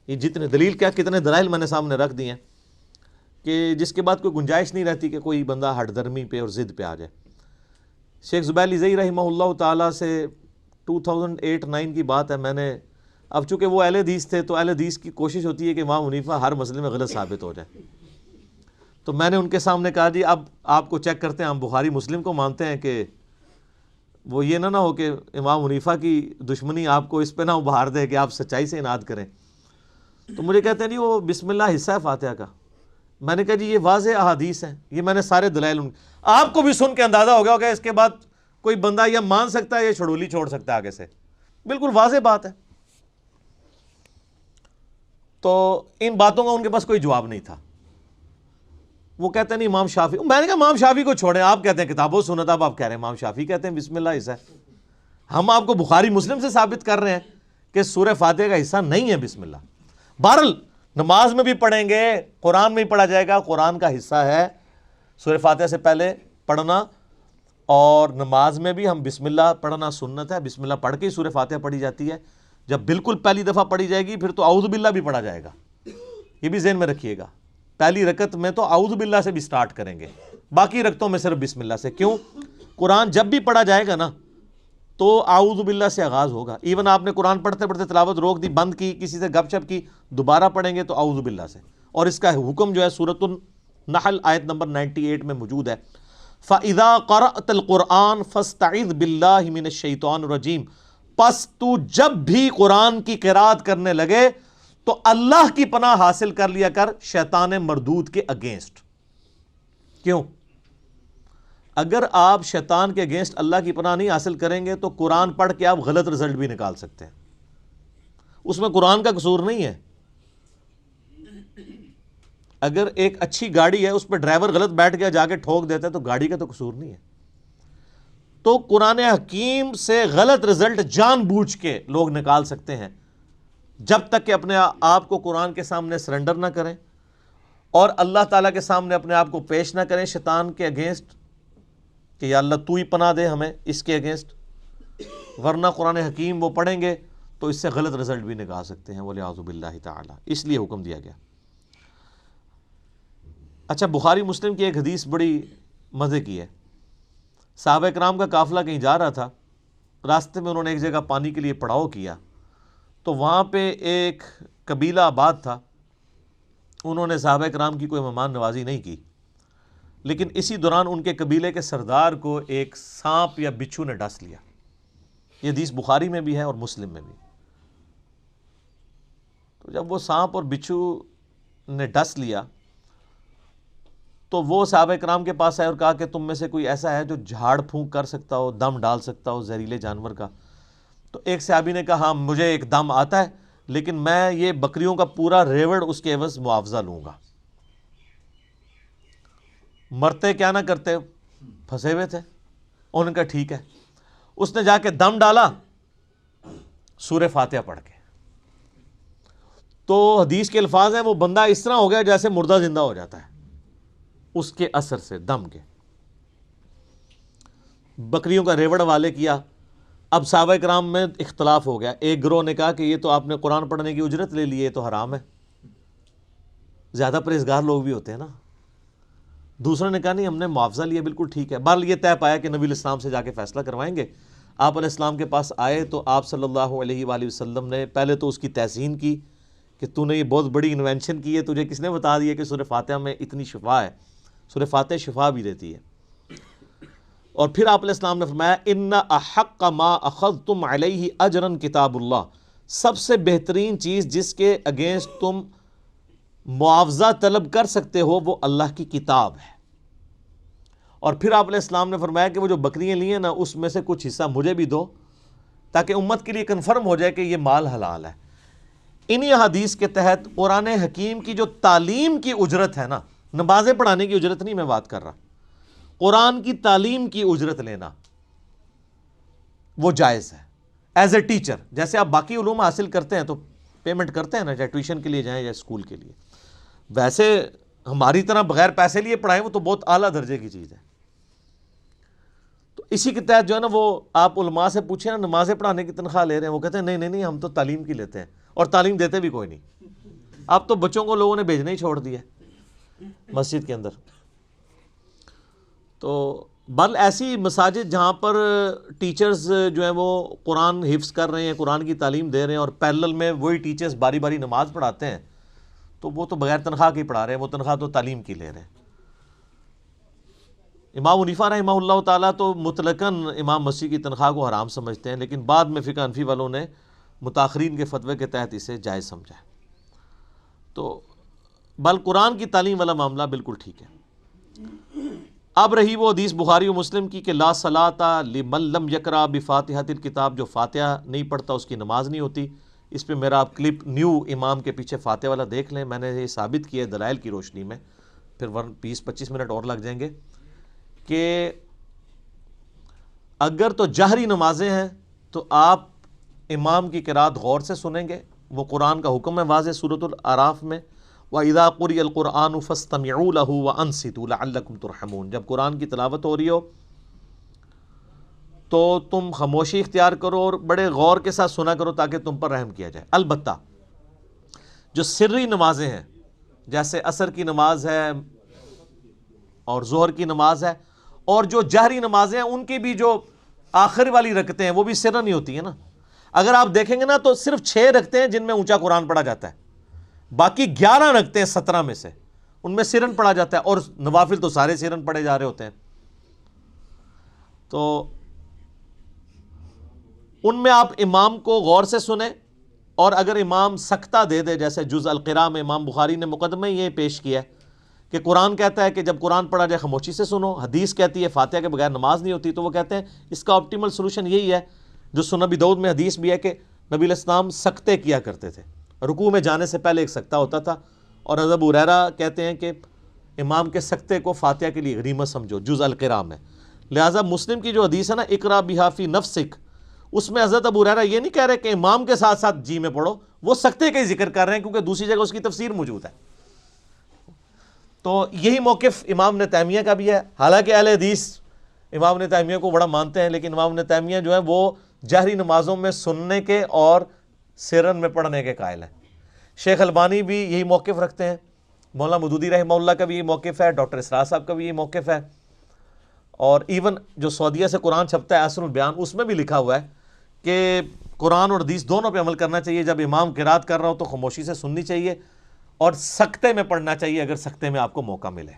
یہ جتنے دلیل کیا کتنے دلائل میں نے سامنے رکھ دی ہیں کہ جس کے بعد کوئی گنجائش نہیں رہتی کہ کوئی بندہ ہٹ درمی پہ اور ضد پہ آ جائے۔ شیخ زبیر زئی رحمہ اللہ تعالیٰ سے 2008-9 کی بات ہے، میں نے، اب چونکہ وہ اہل حدیث تھے تو اہل حدیث کی کوشش ہوتی ہے کہ امام حنیفہ ہر مسئلے میں غلط ثابت ہو جائے، تو میں نے ان کے سامنے کہا جی اب آپ کو چیک کرتے ہیں، ہم بخاری مسلم کو مانتے ہیں کہ وہ یہ نہ ہو کہ امام حنیفہ کی دشمنی آپ کو اس پہ نہ ابھار دے کہ آپ سچائی سے اناد کریں۔ تو مجھے کہتے ہیں جی وہ بسم اللہ حصہ ہے فاتحہ کا۔ میں نے کہا جی یہ واضح احادیث ہیں، یہ میں نے سارے دلائل آپ کو بھی سن کے اندازہ ہو گیا ہوگا، اس کے بعد کوئی بندہ یا مان سکتا ہے یا چھڑولی چھوڑ سکتا ہے آگے سے، بالکل واضح بات ہے۔ تو ان باتوں کا ان کے پاس کوئی جواب نہیں تھا۔ وہ کہتے ہیں نہیں امام شافعی، میں نے کہا امام شافعی کو چھوڑیں، آپ کہتے ہیں کتاب و سنت، اب آپ کہہ رہے ہیں امام شافعی کہتے ہیں بسم اللہ حصہ ہے۔ ہم آپ کو بخاری مسلم سے ثابت کر رہے ہیں کہ سورہ فاتحہ کا حصہ نہیں ہے بسم اللہ۔ بہرحال نماز میں بھی پڑھیں گے، قرآن میں بھی پڑھا جائے گا، قرآن کا حصہ ہے سورہ فاتحہ سے پہلے پڑھنا، اور نماز میں بھی ہم بسم اللہ پڑھنا سنت ہے، بسم اللہ پڑھ کے ہی سورہ فاتحہ پڑھی جاتی ہے۔ جب بالکل پہلی دفعہ پڑھی جائے گی پھر تو اعوذ باللہ بھی پڑھا جائے گا، یہ بھی ذہن میں رکھیے گا۔ پہلی رکعت میں تو اعوذ باللہ سے بھی سٹارٹ کریں گے، باقی رکعتوں میں صرف بسم اللہ سے۔ کیوں؟ قرآن جب بھی پڑھا جائے گا نا تو اعوذ باللہ سے آغاز ہوگا، ایون آپ نے قرآن پڑھتے پڑھتے تلاوت روک دی، بند کی، کسی سے گپ شپ کی، دوبارہ پڑھیں گے تو اعوذ باللہ سے۔ اور اس کا حکم جو ہے سورۃ النحل آیت نمبر 98 میں موجود ہے، فَإِذَا قَرَأْتَ الْقُرْآنَ فَاسْتَعِذْ بِاللَّهِ مِنَ الشَّيْطَانِ الرَّجِيمِ، پس تو جب بھی قرآن کی قرات کرنے لگے تو اللہ کی پناہ حاصل کر لیا کر شیطان مردود کے اگینسٹ۔ کیوں؟ اگر آپ شیطان کے اگینسٹ اللہ کی پناہ نہیں حاصل کریں گے تو قرآن پڑھ کے آپ غلط رزلٹ بھی نکال سکتے ہیں، اس میں قرآن کا قصور نہیں ہے۔ اگر ایک اچھی گاڑی ہے اس پہ ڈرائیور غلط بیٹھ گیا جا کے ٹھوک دیتا ہے تو گاڑی کا تو قصور نہیں ہے۔ تو قرآن حکیم سے غلط رزلٹ جان بوجھ کے لوگ نکال سکتے ہیں، جب تک کہ اپنے آپ کو قرآن کے سامنے سرنڈر نہ کریں اور اللہ تعالیٰ کے سامنے اپنے آپ کو پیش نہ کریں شیطان کے اگینسٹ کہ یا اللہ تو ہی پناہ دے ہمیں اس کے اگینسٹ، ورنہ قرآن حکیم وہ پڑھیں گے تو اس سے غلط رزلٹ بھی نکال سکتے ہیں، وَلِعَوْذُ بِاللَّهِ تعالیٰ، اس لیے حکم دیا گیا۔ اچھا، بخاری مسلم کی ایک حدیث بڑی مزے کی ہے۔ صحابہ کرام کا قافلہ کہیں جا رہا تھا، راستے میں انہوں نے ایک جگہ پانی کے لیے پڑاؤ کیا، تو وہاں پہ ایک قبیلہ آباد تھا، انہوں نے صحابہ کرام کی کوئی مہمان نوازی نہیں کی، لیکن اسی دوران ان کے قبیلے کے سردار کو ایک سانپ یا بچھو نے ڈس لیا۔ یہ حدیث بخاری میں بھی ہے اور مسلم میں بھی۔ تو جب وہ سانپ اور بچھو نے ڈس لیا تو وہ صحابہ کرام کے پاس آئے اور کہا کہ تم میں سے کوئی ایسا ہے جو جھاڑ پھونک کر سکتا ہو، دم ڈال سکتا ہو زہریلے جانور کا؟ تو ایک صحابی نے کہا ہاں مجھے ایک دم آتا ہے، لیکن میں یہ بکریوں کا پورا ریوڑ اس کے عوض معاوضہ لوں گا۔ مرتے کیا نہ کرتے، پھنسے ہوئے تھے، انہوں نے کہا ٹھیک ہے۔ اس نے جا کے دم ڈالا سورہ فاتحہ پڑھ کے، تو حدیث کے الفاظ ہیں وہ بندہ اس طرح ہو گیا جیسے مردہ زندہ ہو جاتا ہے اس کے اثر سے، دم کے۔ بکریوں کا ریوڑ والے کیا۔ اب صحابہ کرام میں اختلاف ہو گیا، ایک گروہ نے کہا کہ یہ تو آپ نے قرآن پڑھنے کی اجرت لے لی ہے، یہ تو حرام ہے، زیادہ پرہیزگار لوگ بھی ہوتے ہیں نا۔ دوسروں نے کہا نہیں ہم نے معاوضہ لیا، بالکل ٹھیک ہے۔ بہرحال یہ طے پایا کہ نبی علیہ السلام سے جا کے فیصلہ کروائیں گے۔ آپ علیہ السلام کے پاس آئے تو آپ صلی اللہ علیہ وآلہ وسلم نے پہلے تو اس کی تحسین کی کہ تو نے یہ بہت بڑی انوینشن کی ہے، تجھے کس نے بتا دیا کہ سورہ فاتحہ میں اتنی شفا ہے؟ سورہ فاتحہ شفا بھی دیتی ہے۔ اور پھر آپ علیہ السلام نے فرمایا ان احق ما اخذتم علیہ اجرا کتاب اللہ، سب سے بہترین چیز جس کے اگینسٹ تم معاوضہ طلب کر سکتے ہو وہ اللہ کی کتاب ہے۔ اور پھر آپ علیہ السلام نے فرمایا کہ وہ جو بکریاں لی ہیں نا اس میں سے کچھ حصہ مجھے بھی دو تاکہ امت کے لیے کنفرم ہو جائے کہ یہ مال حلال ہے۔ انہی حدیث کے تحت قرآن حکیم کی جو تعلیم کی اجرت ہے نا، نمازیں پڑھانے کی اجرت نہیں میں بات کر رہا، قرآن کی تعلیم کی اجرت لینا وہ جائز ہے ایز اے ٹیچر۔ جیسے آپ باقی علوم حاصل کرتے ہیں تو پیمنٹ کرتے ہیں نا، چاہے ٹیوشن کے لیے جائیں یا اسکول کے لیے، ویسے ہماری طرح بغیر پیسے لیے پڑھائیں وہ تو بہت اعلیٰ درجے کی چیز ہے۔ تو اسی کے تحت جو ہے نا وہ آپ علماء سے پوچھیں نا نمازیں پڑھانے کی تنخواہ لے رہے ہیں، وہ کہتے ہیں نہیں نہیں نہیں ہم تو تعلیم کی لیتے ہیں، اور تعلیم دیتے بھی کوئی نہیں۔ اب تو بچوں کو لوگوں نے بھیجنا ہی چھوڑ دیا مسجد کے اندر۔ تو بل ایسی مساجد جہاں پر ٹیچرز جو ہیں وہ قرآن حفظ کر رہے ہیں، قرآن کی تعلیم دے رہے ہیں، اور پیرلل میں وہی ٹیچرز باری باری نماز پڑھاتے ہیں، تو وہ تو بغیر تنخواہ کے پڑھا رہے ہیں، وہ تنخواہ تو تعلیم کی لے رہے ہیں۔ امام حنیفہ رحمہ اللہ تعالیٰ تو مطلقاً امام مسیح کی تنخواہ کو حرام سمجھتے ہیں، لیکن بعد میں فقہ حنفی والوں نے متاخرین کے فتوے کے تحت اسے جائز سمجھا ہے۔ تو بل قرآن کی تعلیم والا معاملہ بالکل ٹھیک ہے۔ اب رہی وہ حدیث بخاری و مسلم کی کہ لا صلاۃ لمن لم یقرأ بفاتحۃ الکتاب، جو فاتحہ نہیں پڑھتا اس کی نماز نہیں ہوتی۔ اس پہ میرا آپ کلپ نیو امام کے پیچھے فاتحہ والا دیکھ لیں، میں نے یہ ثابت کیا ہے دلائل کی روشنی میں، پھر 20-25 منٹ اور لگ جائیں گے، کہ اگر تو جہری نمازیں ہیں تو آپ امام کی قرات غور سے سنیں گے، وہ قرآن کا حکم ہے واضح سورۃ الاعراف میں، وَإِذَا قُرِئَ الْقُرْآنُ فَاسْتَمِعُوا لَهُ وَأَنصِتُوا لَعَلَّكُمْ تُرْحَمُونَ، جب قرآن کی تلاوت ہو رہی ہو تو تم خاموشی اختیار کرو اور بڑے غور کے ساتھ سنا کرو تاکہ تم پر رحم کیا جائے۔ البتہ جو سری نمازیں ہیں جیسے عصر کی نماز ہے اور ظہر کی نماز ہے، اور جو جہری نمازیں ہیں ان کی بھی جو آخر والی رکعتیں ہیں وہ بھی سرن ہی ہوتی ہیں نا۔ اگر آپ دیکھیں گے نا تو صرف 6 رکعتیں ہیں جن میں اونچا قرآن پڑھا جاتا ہے، باقی 11 رکعتیں 17 میں سے ان میں سرن پڑھا جاتا ہے، اور نوافل تو سارے سرن پڑھے جا رہے ہوتے ہیں۔ تو ان میں آپ امام کو غور سے سنیں، اور اگر امام سکتہ دے دے، جیسے جز القراء میں امام بخاری نے مقدمہ یہ پیش کیا ہے کہ قرآن کہتا ہے کہ جب قرآن پڑھا جائے خاموشی سے سنو، حدیث کہتی ہے فاتحہ کے بغیر نماز نہیں ہوتی، تو وہ کہتے ہیں اس کا آپٹیمل سولوشن یہی ہے جو سنن ابی داؤد میں حدیث بھی ہے کہ نبی علیہ السلام سکتے کیا کرتے تھے، رکوع میں جانے سے پہلے ایک سکتہ ہوتا تھا، اور حضرت ابو ہریرہ کہتے ہیں کہ امام کے سکتے کو فاتحہ کے لیے غنیمت سمجھو، جز القراء میں۔ لہٰذا مسلم کی جو حدیث ہے نا اقرا بہا فی نفسک، اس میں حضرت ابو ہریرہ یہ نہیں کہہ رہے کہ امام کے ساتھ ساتھ جی میں پڑھو، وہ سکتے کا ہی ذکر کر رہے ہیں کیونکہ دوسری جگہ اس کی تفسیر موجود ہے۔ تو یہی موقف امام ابن تیمیہ کا بھی ہے، حالانکہ اہل حدیث امام ابن تیمیہ کو بڑا مانتے ہیں، لیکن امام ابن تیمیہ جو ہے وہ جہری نمازوں میں سننے کے اور سرن میں پڑھنے کے قائل ہیں۔ شیخ البانی بھی یہی موقف رکھتے ہیں، مولانا مودودی رحمہ اللہ کا بھی یہی موقف ہے، ڈاکٹر اسرار صاحب کا بھی یہی موقف ہے، اور ایون جو سعودیہ سے قرآن چھپتا ہے احسن البیان، اس میں بھی لکھا ہوا ہے کہ قرآن اور حدیث دونوں پہ عمل کرنا چاہیے، جب امام قرات کر رہا ہو تو خاموشی سے سننی چاہیے، اور سکتے میں پڑھنا چاہیے اگر سکتے میں آپ کو موقع ملے۔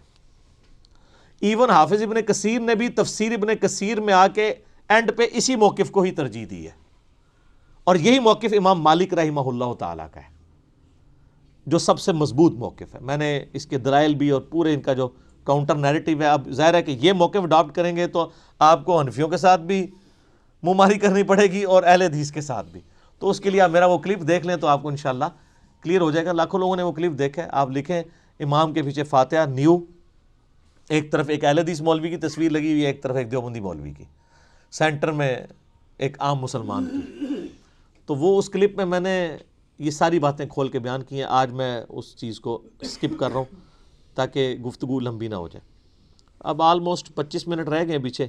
ایون حافظ ابن کثیر نے بھی تفسیر ابن کثیر میں آ کے اینڈ پہ اسی موقف کو ہی ترجیح دی ہے، اور یہی موقف امام مالک رحمہ اللہ تعالیٰ کا ہے جو سب سے مضبوط موقف ہے۔ میں نے اس کے دلائل بھی اور پورے ان کا جو کاؤنٹر نیریٹو ہے، اب ظاہر ہے کہ یہ موقف اڈاپٹ کریں گے تو آپ کو حنفیوں کے ساتھ بھی منہ ماری کرنی پڑے گی اور اہل حدیث کے ساتھ بھی، تو اس کے لیے آپ میرا وہ کلپ دیکھ لیں تو آپ کو انشاءاللہ کلیئر ہو جائے گا۔ لاکھوں لوگوں نے وہ کلپ دیکھا ہے، آپ لکھیں امام کے پیچھے فاتحہ نیو، ایک طرف ایک اہل حدیث مولوی کی تصویر لگی ہوئی ہے، ایک طرف ایک دیوبندی مولوی کی، سینٹر میں ایک عام مسلمان کی۔ تو وہ اس کلپ میں نے یہ ساری باتیں کھول کے بیان کی ہیں، آج میں اس چیز کو سکپ کر رہا ہوں تاکہ گفتگو لمبی نہ ہو جائے۔ اب آلموسٹ 25 منٹ رہ گئے پیچھے،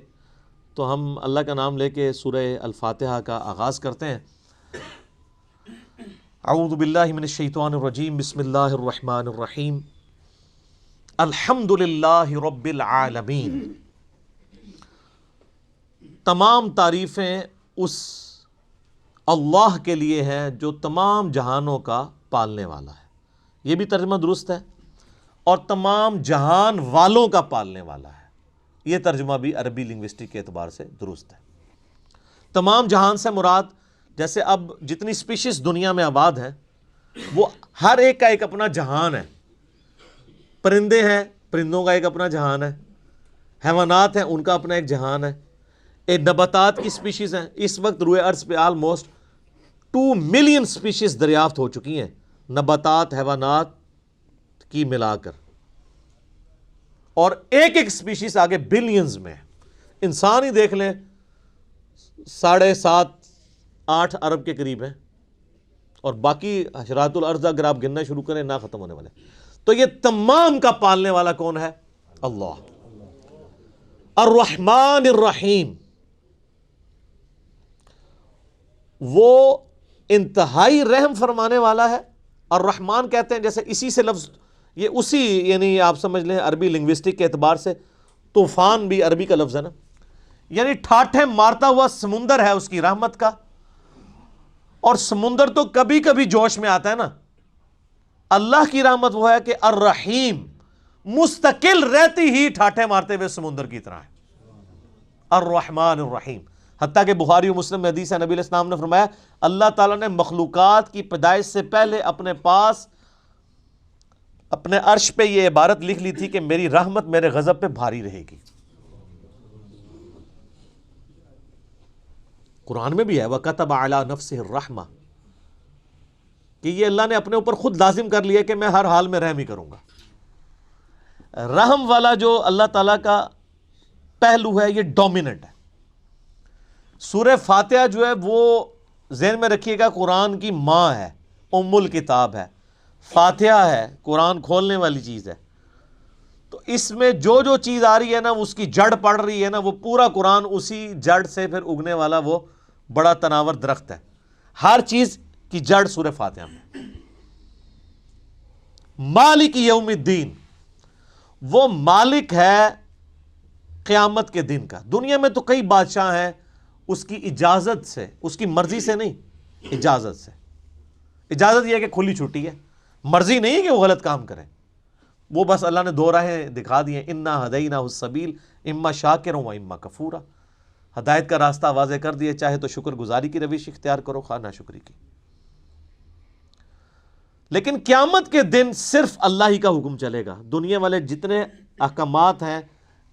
تو ہم اللہ کا نام لے کے سورہ الفاتحہ کا آغاز کرتے ہیں۔ اعوذ باللہ من الشیطان الرجیم، بسم اللہ الرحمن الرحیم، الحمد للہ رب العالمین۔ تمام تعریفیں اس اللہ کے لیے ہیں جو تمام جہانوں کا پالنے والا ہے، یہ بھی ترجمہ درست ہے، اور تمام جہان والوں کا پالنے والا ہے، یہ ترجمہ بھی عربی لنگوسٹک کے اعتبار سے درست ہے۔ تمام جہان سے مراد جیسے اب جتنی سپیشیز دنیا میں آباد ہیں وہ ہر ایک کا ایک اپنا جہان ہے، پرندے ہیں، پرندوں کا ایک اپنا جہان ہے، حیوانات ہیں، ان کا اپنا ایک جہان ہے، ایک نباتات کی سپیشیز ہیں۔ اس وقت روئے ارض پہ آلموسٹ 2 ملین سپیشیز دریافت ہو چکی ہیں، نباتات حیوانات کی ملا کر، اور ایک ایک سپیشیز آگے بلینز میں۔ انسان ہی دیکھ لیں 7.5-8 ارب کے قریب ہیں، اور باقی حشرات الارض اگر آپ گننا شروع کریں نہ ختم ہونے والے۔ تو یہ تمام کا پالنے والا کون ہے؟ اللہ۔ الرحمن الرحیم، وہ انتہائی رحم فرمانے والا ہے۔ الرحمن کہتے ہیں جیسے اسی سے لفظ یہ اسی یعنی آپ سمجھ لیں عربی لنگوسٹک کے اعتبار سے طوفان بھی عربی کا لفظ ہے نا، یعنی ٹھاٹھے مارتا ہوا سمندر ہے اس کی رحمت کا، اور سمندر تو کبھی کبھی جوش میں آتا ہے نا، اللہ کی رحمت وہ ہے کہ الرحیم مستقل رہتی ہی ٹھاٹھے مارتے ہوئے سمندر کی طرح ہے، الرحمن الرحیم۔ حتیٰ کہ بخاری و مسلم میں حدیث ہے، نبی علیہ السلام نے فرمایا اللہ تعالیٰ نے مخلوقات کی پیدائش سے پہلے اپنے پاس اپنے عرش پہ یہ عبارت لکھ لی تھی کہ میری رحمت میرے غضب پہ بھاری رہے گی۔ قرآن میں بھی ہے وَكَتَبَ عَلَى نَفْسِهِ الرَّحْمَةِ، کہ یہ اللہ نے اپنے اوپر خود لازم کر لیا کہ میں ہر حال میں رحم ہی کروں گا۔ رحم والا جو اللہ تعالیٰ کا پہلو ہے یہ ڈومیننٹ ہے۔ سورہ فاتحہ جو ہے وہ ذہن میں رکھیے گا قرآن کی ماں ہے، ام الکتاب ہے، فاتحہ ہے، قرآن کھولنے والی چیز ہے۔ تو اس میں جو جو چیز آ رہی ہے نا اس کی جڑ پڑ رہی ہے نا، وہ پورا قرآن اسی جڑ سے پھر اگنے والا وہ بڑا تناور درخت ہے۔ ہر چیز کی جڑ سورہ فاتحہ میں۔ مالک یوم الدین، وہ مالک ہے قیامت کے دن کا۔ دنیا میں تو کئی بادشاہ ہیں، اس کی اجازت سے، اس کی مرضی سے نہیں، اجازت سے۔ اجازت یہ ہے کہ کھلی چھٹی ہے، مرضی نہیں ہے کہ وہ غلط کام کریں، وہ بس اللہ نے 2 راہیں دکھا دی ہیں، انا ہدیناہ السبیل اما شاکرا و اما کفورا۔ ہدایت کا راستہ واضح کر دیے، چاہے تو شکر گزاری کی روش اختیار کرو، خواہ ناشکری کی۔ لیکن قیامت کے دن صرف اللہ ہی کا حکم چلے گا. دنیا والے جتنے احکامات ہیں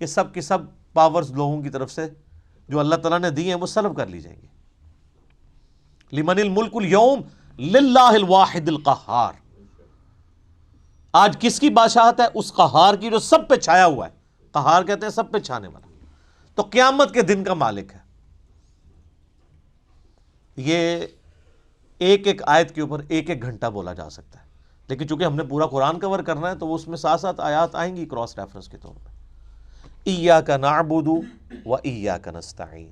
یہ سب کی سب پاورز لوگوں کی طرف سے جو اللہ تعالیٰ نے دی ہیں وہ سلب کر لی جائیں گی. لمن الملک اليوم للہ الواحد القہار. آج کس کی بادشاہت ہے؟ اس قہار کی جو سب پہ چھایا ہوا ہے. قہار کہتے ہیں سب پہ چھانے والا. تو قیامت کے دن کا مالک ہے. یہ ایک ایک آیت کے اوپر ایک ایک گھنٹہ بولا جا سکتا ہے، لیکن چونکہ ہم نے پورا قرآن کور کرنا ہے تو وہ اس میں ساتھ ساتھ آیات آئیں گی کراس ریفرنس کے طور پہ. ایاک نعبد و ایاک نستعین.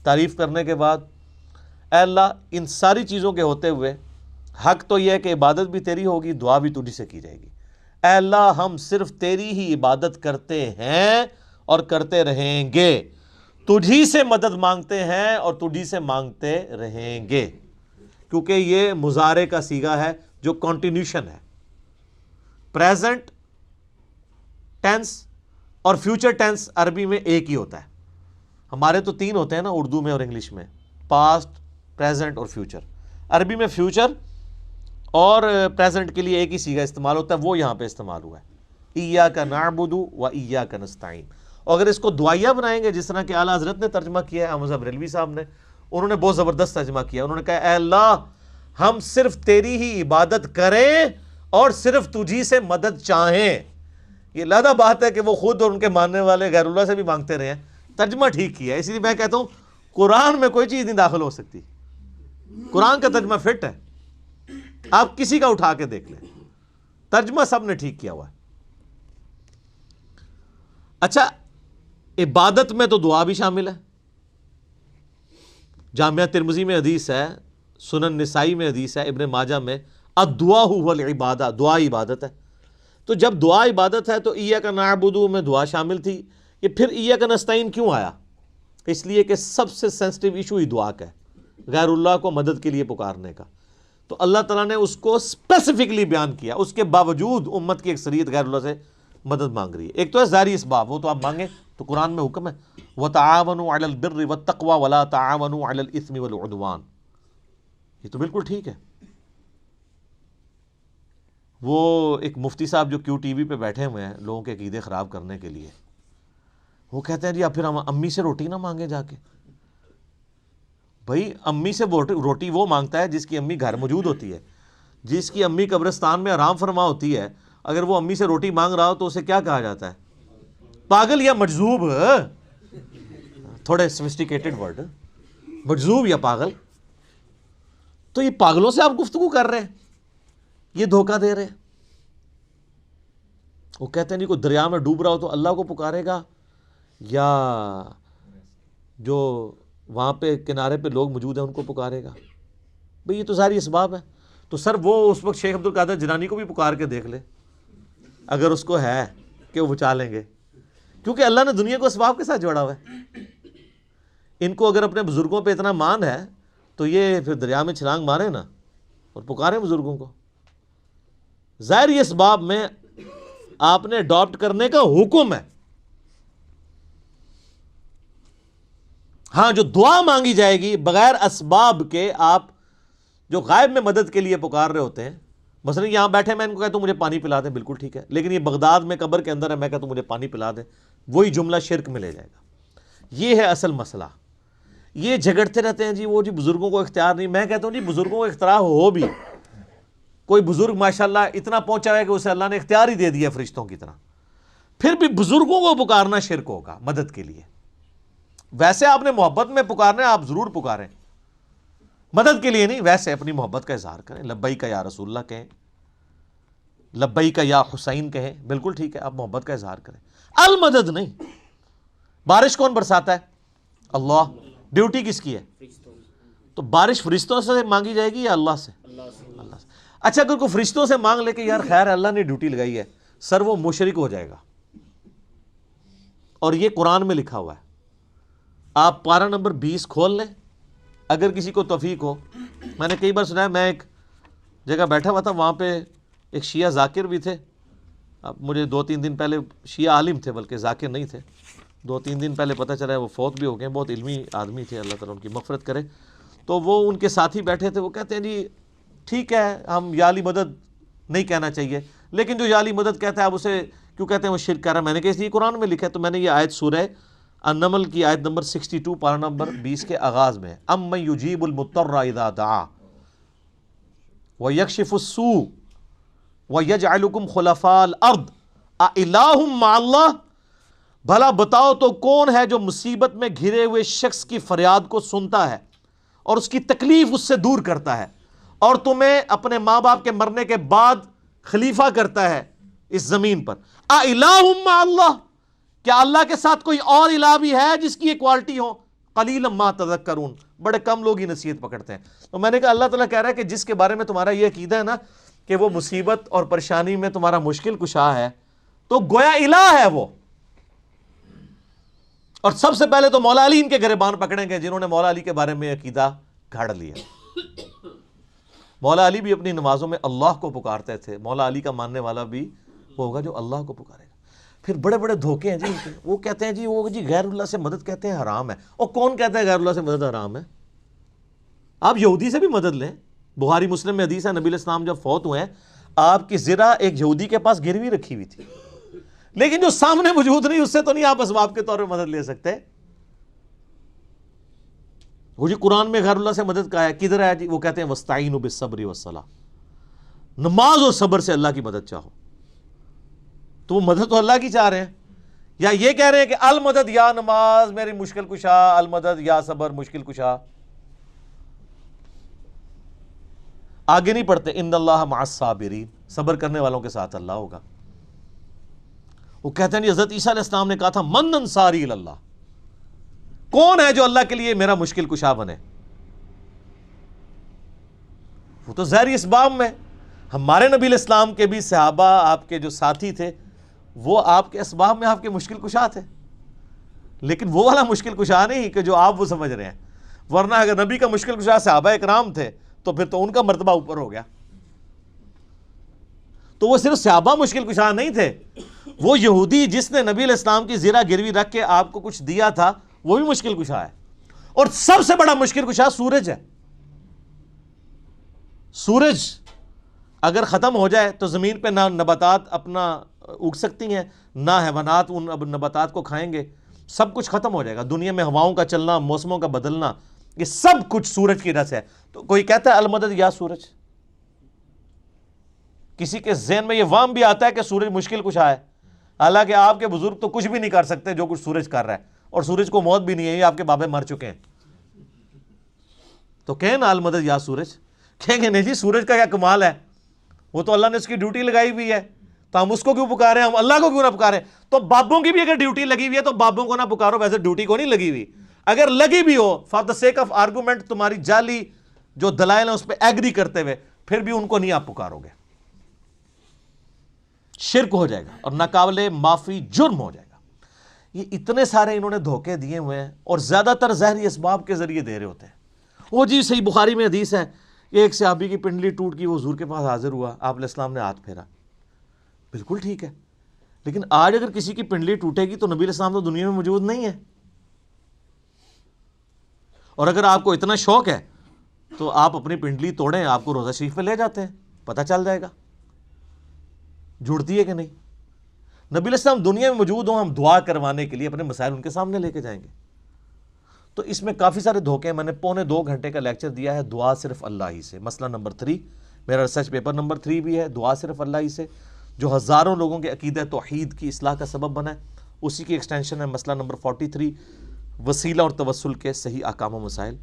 تعریف کرنے کے بعد اے اللہ ان ساری چیزوں کے ہوتے ہوئے حق تو یہ ہے کہ عبادت بھی تیری ہوگی، دعا بھی تجھی سے کی جائے گی. اے اللہ ہم صرف تیری ہی عبادت کرتے ہیں اور کرتے رہیں گے، تجھی سے مدد مانگتے ہیں اور تجھی سے مانگتے رہیں گے. کیونکہ یہ مضارع کا صیغہ ہے جو کنٹینیوشن ہے. پریزنٹ ٹینس اور فیوچر ٹینس عربی میں ایک ہی ہوتا ہے. ہمارے تو تین ہوتے ہیں نا اردو میں اور انگلش میں، پاسٹ، پریزنٹ اور فیوچر. عربی میں فیوچر اور پریزنٹ کے لیے ایک ہی صیغہ استعمال ہوتا ہے، وہ یہاں پہ استعمال ہوا ہے. ایاک نعبد و ایاک نستعین. اور اگر اس کو دعائیہ بنائیں گے جس طرح کہ اعلیٰ حضرت نے ترجمہ کیا ہے، احمد بریلوی صاحب نے، انہوں نے بہت زبردست ترجمہ کیا. انہوں نے کہا اے اللہ ہم صرف تیری ہی عبادت کریں اور صرف تجھی سے مدد چاہیں. یہ علیحدہ بات ہے کہ وہ خود اور ان کے ماننے والے غیر اللہ سے بھی مانگتے رہے ہیں. ترجمہ ٹھیک کیا ہے. اسی لیے میں کہتا ہوں قرآن میں کوئی چیز نہیں داخل ہو سکتی. قرآن کا ترجمہ فٹ ہے، آپ کسی کا اٹھا کے دیکھ لیں، ترجمہ سب نے ٹھیک کیا ہوا ہے. اچھا عبادت میں تو دعا بھی شامل ہے. جامعہ ترمذی میں حدیث ہے، سنن نسائی میں حدیث ہے، ابن ماجہ میں الدعاء هو العبادہ، دعا عبادت ہے. تو جب دعا عبادت ہے تو ایاک نعبد میں دعا شامل تھی. یہ پھر ایاک نستعین کیوں آیا؟ اس لیے کہ سب سے سینسٹیو ایشو ہی دعا کا ہے، غیر اللہ کو مدد کے لیے پکارنے کا. تو اللہ تعالیٰ نے اس کو اسپیسیفکلی بیان کیا. اس کے باوجود امت کی اکثریت غیر اللہ سے مدد مانگ رہی ہے. ایک تو ہے ظاہری اسباب، وہ تو آپ مانگیں، تو قرآن میں حکم ہے وَتَعَاوَنُوا عَلَى الْبِرِّ وَالتَّقْوَى وَلَا تَعَاوَنُوا عَلَى الْإِثْمِ وَالْعُدْوَانِ. یہ تو بالکل ٹھیک ہے. وہ ایک مفتی صاحب جو کیو ٹی وی پہ بیٹھے ہوئے ہیں لوگوں کے عقیدے خراب کرنے کے لیے، وہ کہتے ہیں جی اب پھر ہم امی سے روٹی نہ مانگیں جا کے. بھائی امی سے روٹی وہ مانگتا ہے جس کی امی گھر موجود ہوتی ہے، جس کی امی قبرستان میں آرام فرما ہوتی ہے. اگر وہ امی سے روٹی مانگ رہا ہو تو اسے کیا کہا جاتا ہے؟ پاگل یا مجذوب. تھوڑے سوفسٹیکیٹڈ ورڈ، مجذوب یا پاگل. تو یہ پاگلوں سے آپ گفتگو کر رہے ہیں، یہ دھوکہ دے رہے ہیں. وہ کہتے ہیں جی کوئی دریا میں ڈوب رہا ہو تو اللہ کو پکارے گا یا جو وہاں پہ کنارے پہ لوگ موجود ہیں ان کو پکارے گا. بھئی یہ تو ساری اسباب ہے. تو سر وہ اس وقت شیخ عبد القادر جیلانی کو بھی پکار کے دیکھ لے اگر اس کو ہے کہ وہ بچا لیں گے، کیونکہ اللہ نے دنیا کو اسباب کے ساتھ جوڑا ہوا ہے. ان کو اگر اپنے بزرگوں پہ اتنا مان ہے تو یہ پھر دریا میں چھلانگ مارے نا اور پکاریں بزرگوں کو. ظاہر اسباب میں آپ نے اڈاپٹ کرنے کا حکم ہے. ہاں جو دعا مانگی جائے گی بغیر اسباب کے، آپ جو غائب میں مدد کے لیے پکار رہے ہوتے ہیں، مثلا یہاں بیٹھے میں ان کو کہتا ہوں مجھے پانی پلا دیں، بالکل ٹھیک ہے. لیکن یہ بغداد میں قبر کے اندر ہے، میں کہتا ہوں مجھے پانی پلا دیں، وہی جملہ شرک میں لے جائے گا. یہ ہے اصل مسئلہ. یہ جھگڑتے رہتے ہیں جی وہ جی بزرگوں کو اختیار نہیں. میں کہتا ہوں جی بزرگوں کو اختیار ہو بھی، کوئی بزرگ ماشاءاللہ اتنا پہنچا ہے کہ اسے اللہ نے اختیار ہی دے دیا فرشتوں کی طرح، پھر بھی بزرگوں کو پکارنا شرک ہوگا مدد کے لیے. ویسے آپ نے محبت میں پکارنا ہے، آپ ضرور پکاریں، مدد کے لیے نہیں، ویسے اپنی محبت کا اظہار کریں. لبیک یا رسول اللہ کہیں، لبیک یا حسین کہیں، بالکل ٹھیک ہے، آپ محبت کا اظہار کریں. المدد نہیں. بارش کون برساتا ہے؟ اللہ. ڈیوٹی کس کی ہے؟ تو بارش فرشتوں سے مانگی جائے گی یا اللہ سے؟ اللہ سے. اچھا اگر کوئی فرشتوں سے مانگ لے کہ یار خیر اللہ نے ڈیوٹی لگائی ہے، سر وہ مشرک ہو جائے گا. اور یہ قرآن میں لکھا ہوا ہے. آپ پارہ نمبر 20 کھول لیں اگر کسی کو توفیق ہو. میں نے کئی بار سنا ہے، میں ایک جگہ بیٹھا ہوا تھا، وہاں پہ ایک شیعہ ذاکر بھی تھے. اب مجھے 2-3 دن پہلے، شیعہ عالم تھے بلکہ ذاکر نہیں تھے، 2-3 دن پہلے پتہ چلا ہے وہ فوت بھی ہو گئے. بہت علمی آدمی تھے، اللہ تعالیٰ ان کی مغفرت کرے. تو وہ ان کے ساتھی بیٹھے تھے، وہ کہتے ہیں جی ٹھیک ہے ہم یا علی مدد نہیں کہنا چاہیے. لیکن جو یالی مدد کہتا ہے آپ اسے کیوں کہتے ہیں وہ شرک کر رہا ہے؟ میں نے کہا اس لیے قرآن میں لکھا ہے. تو میں نے یہ آیت سورہ النمل کی آیت نمبر 62 پارہ نمبر 20 کے آغاز میں اَمَّن يُجِيبُ الْمُضْطَرَّ إِذَا دَعَاهُ وَيَكْشِفُ السُّوءَ وَيَجْعَلُكُمْ خُلَفَاءَ الْأَرْضِ أَإِلَٰهٌ مَّعَ اللَّهِ. بھلا بتاؤ تو کون ہے جو مصیبت میں گھرے ہوئے شخص کی فریاد کو سنتا ہے اور اس کی تکلیف اس سے دور کرتا ہے اور تمہیں اپنے ماں باپ کے مرنے کے بعد خلیفہ کرتا ہے اس زمین پر. أَإِلَٰهٌ مَّعَ اللَّهِ. کیا اللہ کے ساتھ کوئی اور الہ بھی ہے جس کی یہ کوالٹی ہو؟ قلیلا ما تذکرون. بڑے کم لوگ ہی نصیحت پکڑتے ہیں. تو میں نے کہا اللہ تعالیٰ کہہ رہا ہے کہ جس کے بارے میں تمہارا یہ عقیدہ ہے نا کہ وہ مصیبت اور پریشانی میں تمہارا مشکل کشا ہے تو گویا الہ ہے وہ. اور سب سے پہلے تو مولا علی ان کے گریبان پکڑیں گے جنہوں نے مولا علی کے بارے میں عقیدہ گھڑ لیا. مولا علی بھی اپنی نمازوں میں اللہ کو پکارتے تھے. مولا علی کا ماننے والا بھی وہ ہوگا جو اللہ کو پکارے گا. پھر بڑے بڑے دھوکے ہیں جی ان کے. وہ کہتے ہیں جی وہ جی غیر اللہ سے مدد کہتے ہیں حرام ہے. اور کون کہتا ہے غیر اللہ سے مدد حرام ہے؟ آپ یہودی سے بھی مدد لیں. بخاری مسلم میں حدیث ہے نبی علیہ السلام جب فوت ہوئے ہیں آپ کی زرہ ایک یہودی کے پاس گروی رکھی ہوئی تھی لیکن جو سامنے موجود نہیں اس سے تو نہیں آپ اسباب کے طور پہ مدد لے سکتے. وہ جی قرآن میں غیر اللہ سے مدد کہا ہے کدھر ہے جی؟ وہ کہتے ہیں وَاسْتَعِينُوا بِالصَّبْرِ وَالصَّلَاةِ. نماز اور صبر سے اللہ کی مدد چاہو. تو وہ مدد تو اللہ کی چاہ رہے ہیں یا یہ کہہ رہے ہیں کہ المدد یا نماز میری مشکل کشا، المدد یا صبر مشکل کشا. آگے نہیں پڑھتے ان اللہ مع الصابرین، صبر کرنے والوں کے ساتھ اللہ ہوگا. وہ کہتے ہیں جی حضرت عیسیٰ علیہ السلام نے کہا تھا من انصاری اللہ، کون ہے جو اللہ کے لیے میرا مشکل کشا بنے؟ وہ تو ظاہری اسباب میں. ہمارے نبی علیہ السلام کے بھی صحابہ آپ کے جو ساتھی تھے وہ آپ کے اسباب میں آپ کے مشکل کشا تھے، لیکن وہ والا مشکل کشا نہیں کہ جو آپ وہ سمجھ رہے ہیں. ورنہ اگر نبی کا مشکل کشا صحابہ اکرام تھے تو پھر تو ان کا مرتبہ اوپر ہو گیا. تو وہ صرف صحابہ مشکل کشا نہیں تھے، وہ یہودی جس نے نبی علیہ السلام کی زرہ گروی رکھ کے آپ کو کچھ دیا تھا وہ بھی مشکل کشا ہے. اور سب سے بڑا مشکل کشا سورج ہے. سورج اگر ختم ہو جائے تو زمین پہ نہ نباتات اپنا اگ سکتی ہیں، نہ حیوانات ان نباتات کو کھائیں گے. سب کچھ ختم ہو جائے گا. دنیا میں ہواؤں کا چلنا، موسموں کا بدلنا، یہ سب کچھ سورج کی وجہ سے ہے. تو کوئی کہتا ہے المدد یا سورج. کسی کے ذہن میں یہ وہم بھی آتا ہے کہ سورج مشکل کشا ہے، حالانکہ آپ کے بزرگ تو کچھ بھی نہیں کر سکتے جو کچھ سورج کر رہا ہے، اور سورج کو موت بھی نہیں ہے، یہ آپ کے بابے مر چکے ہیں. تو کہیں نا المدد یا سورج. کہیں گے نہیں جی سورج کا کیا کمال ہے، وہ تو اللہ نے اس کی ڈیوٹی لگائی ہوئی ہے تو ہم اس کو کیوں پکارے، ہم اللہ کو کیوں نہ پکارے؟ تو بابوں کی بھی اگر ڈیوٹی لگی ہوئی ہے تو بابوں کو نہ پکارو. ویسے ڈیوٹی کو نہیں لگی ہوئی، اگر لگی بھی ہو for the sake of argument, تمہاری جعلی جو دلائل ہیں اس پہ ایگری کرتے ہوئے، پھر بھی ان کو نہیں آپ پکارو گے. شرک ہو جائے گا اور ناقابل معافی جرم ہو جائے گا. یہ اتنے سارے انہوں نے دھوکے دیے ہوئے ہیں اور زیادہ تر ظاہری اسباب کے ذریعے دے رہے ہوتے ہیں. وہ جی صحیح بخاری میں حدیث ہے ایک صحابی کی پنڈلی ٹوٹ گئی، وہ حضور کے پاس حاضر ہوا، آپ علیہ السلام نے ہاتھ پھیرا. بالکل ٹھیک ہے، لیکن آج اگر کسی کی پنڈلی ٹوٹے گی تو نبی علیہ السلام تو دنیا میں موجود نہیں ہے. اور اگر آپ کو اتنا شوق ہے تو آپ اپنی پنڈلی توڑیں، آپ کو روضہ شریف پہ لے جاتے ہیں، پتہ چل جائے گا جڑتی ہے کہ نہیں. نبی علیہ السلام دنیا میں موجود ہوں، ہم دعا کروانے کے لیے اپنے مسائل ان کے سامنے لے کے جائیں گے. تو اس میں کافی سارے دھوکے ہیں. میں نے 2.25 گھنٹے کا لیکچر دیا ہے دعا صرف اللہ ہی سے. مسئلہ نمبر 3 میرا ریسرچ پیپر نمبر 3 بھی ہے، دعا صرف اللہ ہی سے، جو ہزاروں لوگوں کے عقیدہ توحید کی اصلاح کا سبب بنا ہے. اسی کی ایکسٹینشن ہے مسئلہ نمبر 43 وسیلہ اور توسل کے صحیح احکام و مسائل.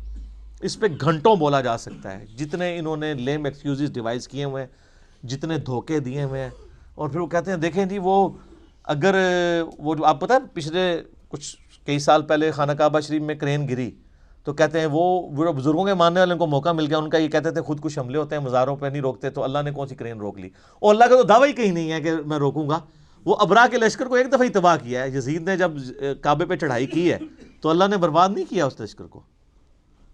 اس پہ گھنٹوں بولا جا سکتا ہے، جتنے انہوں نے لیم ایکسکیوزز ڈیوائز کیے ہوئے ہیں، جتنے دھوکے دیے ہوئے ہیں. اور پھر وہ کہتے ہیں دیکھیں جی وہ اگر وہ جو آپ پتہ ہے پچھلے کچھ کئی سال پہلے خانہ کعبہ شریف میں کرین گری تو کہتے ہیں وہ بزرگوں کے ماننے والوں کو موقع مل گیا ان کا. یہ کہتے تھے خود کچھ حملے ہوتے ہیں مزاروں پہ نہیں روکتے، تو اللہ نے کون سی کرین روک لی؟ اور اللہ کا تو دعویٰ ہی کہیں نہیں ہے کہ میں روکوں گا. وہ ابرا کے لشکر کو ایک دفعہ ہی تباہ کیا ہے. یزید نے جب کعبے پہ چڑھائی کی ہے تو اللہ نے برباد نہیں کیا اس لشکر کو.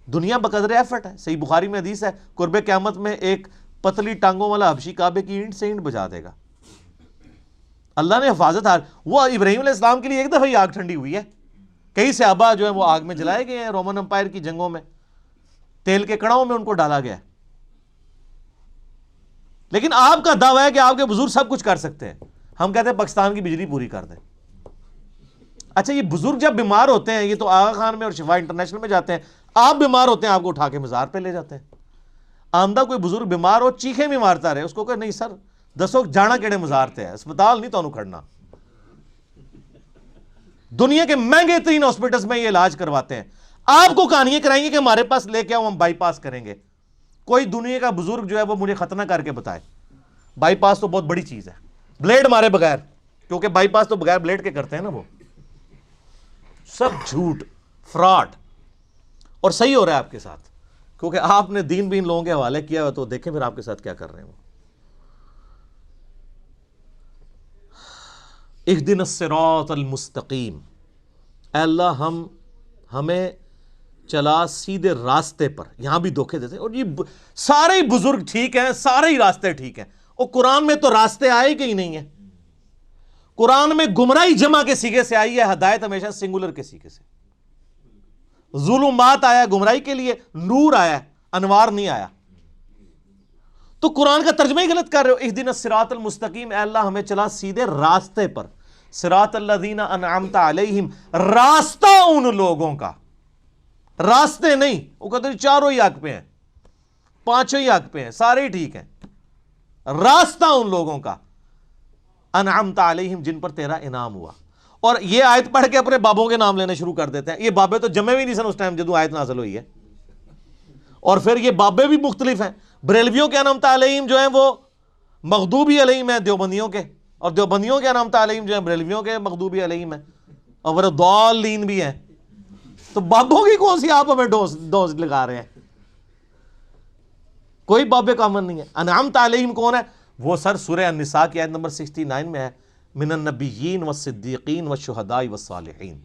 دنیا بقدر ایفرٹ ہے. صحیح بخاری میں حدیث ہے قرب قیامت میں ایک پتلی ٹانگوں والا حبشی کعبے کی اینٹ سے اینٹ بجا دے گا. اللہ نے حفاظت وہ ابراہیم علیہ السلام کے لیے ایک دفعہ ہی آگ ٹھنڈی ہوئی ہے. کئی صحابہ جو ہیں وہ آگ میں جلائے گئے ہیں. رومن امپائر کی جنگوں میں تیل کے کڑاؤں میں ان کو ڈالا گیا. لیکن آپ کا دعویٰ ہے کہ آپ کے بزرگ سب کچھ کر سکتے ہیں. ہم کہتے ہیں پاکستان کی بجلی پوری کر دیں. اچھا یہ بزرگ جب بیمار ہوتے ہیں، یہ تو آغا خان میں اور شفا انٹرنیشنل میں جاتے ہیں، آپ بیمار ہوتے ہیں آپ کو اٹھا کے مزار پہ لے جاتے ہیں. آمدہ کوئی بزرگ بیمار ہو چیخیں بھی مارتا رہے، اس کو کہ نہیں سر دسو جانا کیڑے مزار تے ہے، اسپتال نہیں تو کھڑنا. دنیا کے مہنگے ترین ہاسپٹلز میں یہ علاج کرواتے ہیں. آپ کو کہانیاں کرائیں گے کہ ہمارے پاس لے کے آؤ ہم بائی پاس کریں گے. کوئی دنیا کا بزرگ جو ہے وہ مجھے ختنہ کر کے بتائے. بائی پاس تو بہت بڑی چیز ہے، بلیڈ مارے بغیر، کیونکہ بائی پاس تو بغیر بلیڈ کے کرتے ہیں نا. وہ سب جھوٹ فراڈ. اور صحیح ہو رہا ہے آپ کے ساتھ، کیونکہ آپ نے دین بین لوگوں کے حوالے کیا ہوا. تو دیکھیں پھر آپ کے ساتھ کیا کر رہے ہیں وہ. اہدنا الصراط المستقیم، اے اللہ ہمیں چلا سیدھے راستے پر. یہاں بھی دھوکے دیتے ہیں. اور یہ سارے ہی بزرگ ٹھیک ہیں، سارے ہی راستے ٹھیک ہیں. اور قرآن میں تو راستے آئے کہ ہی نہیں ہیں. قرآن میں گمراہی جمع کے سیغے سے آئی ہے، ہدایت ہمیشہ سنگولر کے سیغے سے. ظلمات آیا گمراہی کے لیے، نور آیا، انوار نہیں آیا. تو قرآن کا ترجمہ ہی غلط کر رہے ہو. اہدنا الصراط المستقیم، اے اللہ ہمیں چلا سیدھے راستے پر. صراط الذین انعمت علیہم، راستہ ان لوگوں کا، راستے نہیں. وہ کہتے ہیں چاروں ہی حق پہ ہیں، پانچوں ہی حق پہ ہیں، سارے ہی ٹھیک ہیں. راستہ ان لوگوں کا انعمت علیہم، جن پر تیرا انعام ہوا. اور یہ آیت پڑھ کے اپنے بابوں کے نام لینے شروع کر دیتے ہیں. یہ بابے تو جمے بھی نہیں سن اس ٹائم جدو آیت نازل ہوئی ہے. اور پھر یہ بابے بھی مختلف ہیں. بریلویوں کے انعمت علیہم جو ہیں وہ مغضوبی علیہم ہیں دیوبندیوں کے، اور دیوبندیوں کے انعمت علیہم جو ہیں بریلویوں کے مغضوبی علیہم ہیں، اور وہ ضالین بھی ہیں. تو بابوں کی کون سی آپ ہمیں ڈوز لگا رہے ہیں؟ کوئی بابے کامن نہیں ہے. انعمت علیہم کون ہے؟ وہ سر سورہ النساء کی آیت نمبر 69 میں ہے، من النبیین والصدیقین والشہداء والصالحین.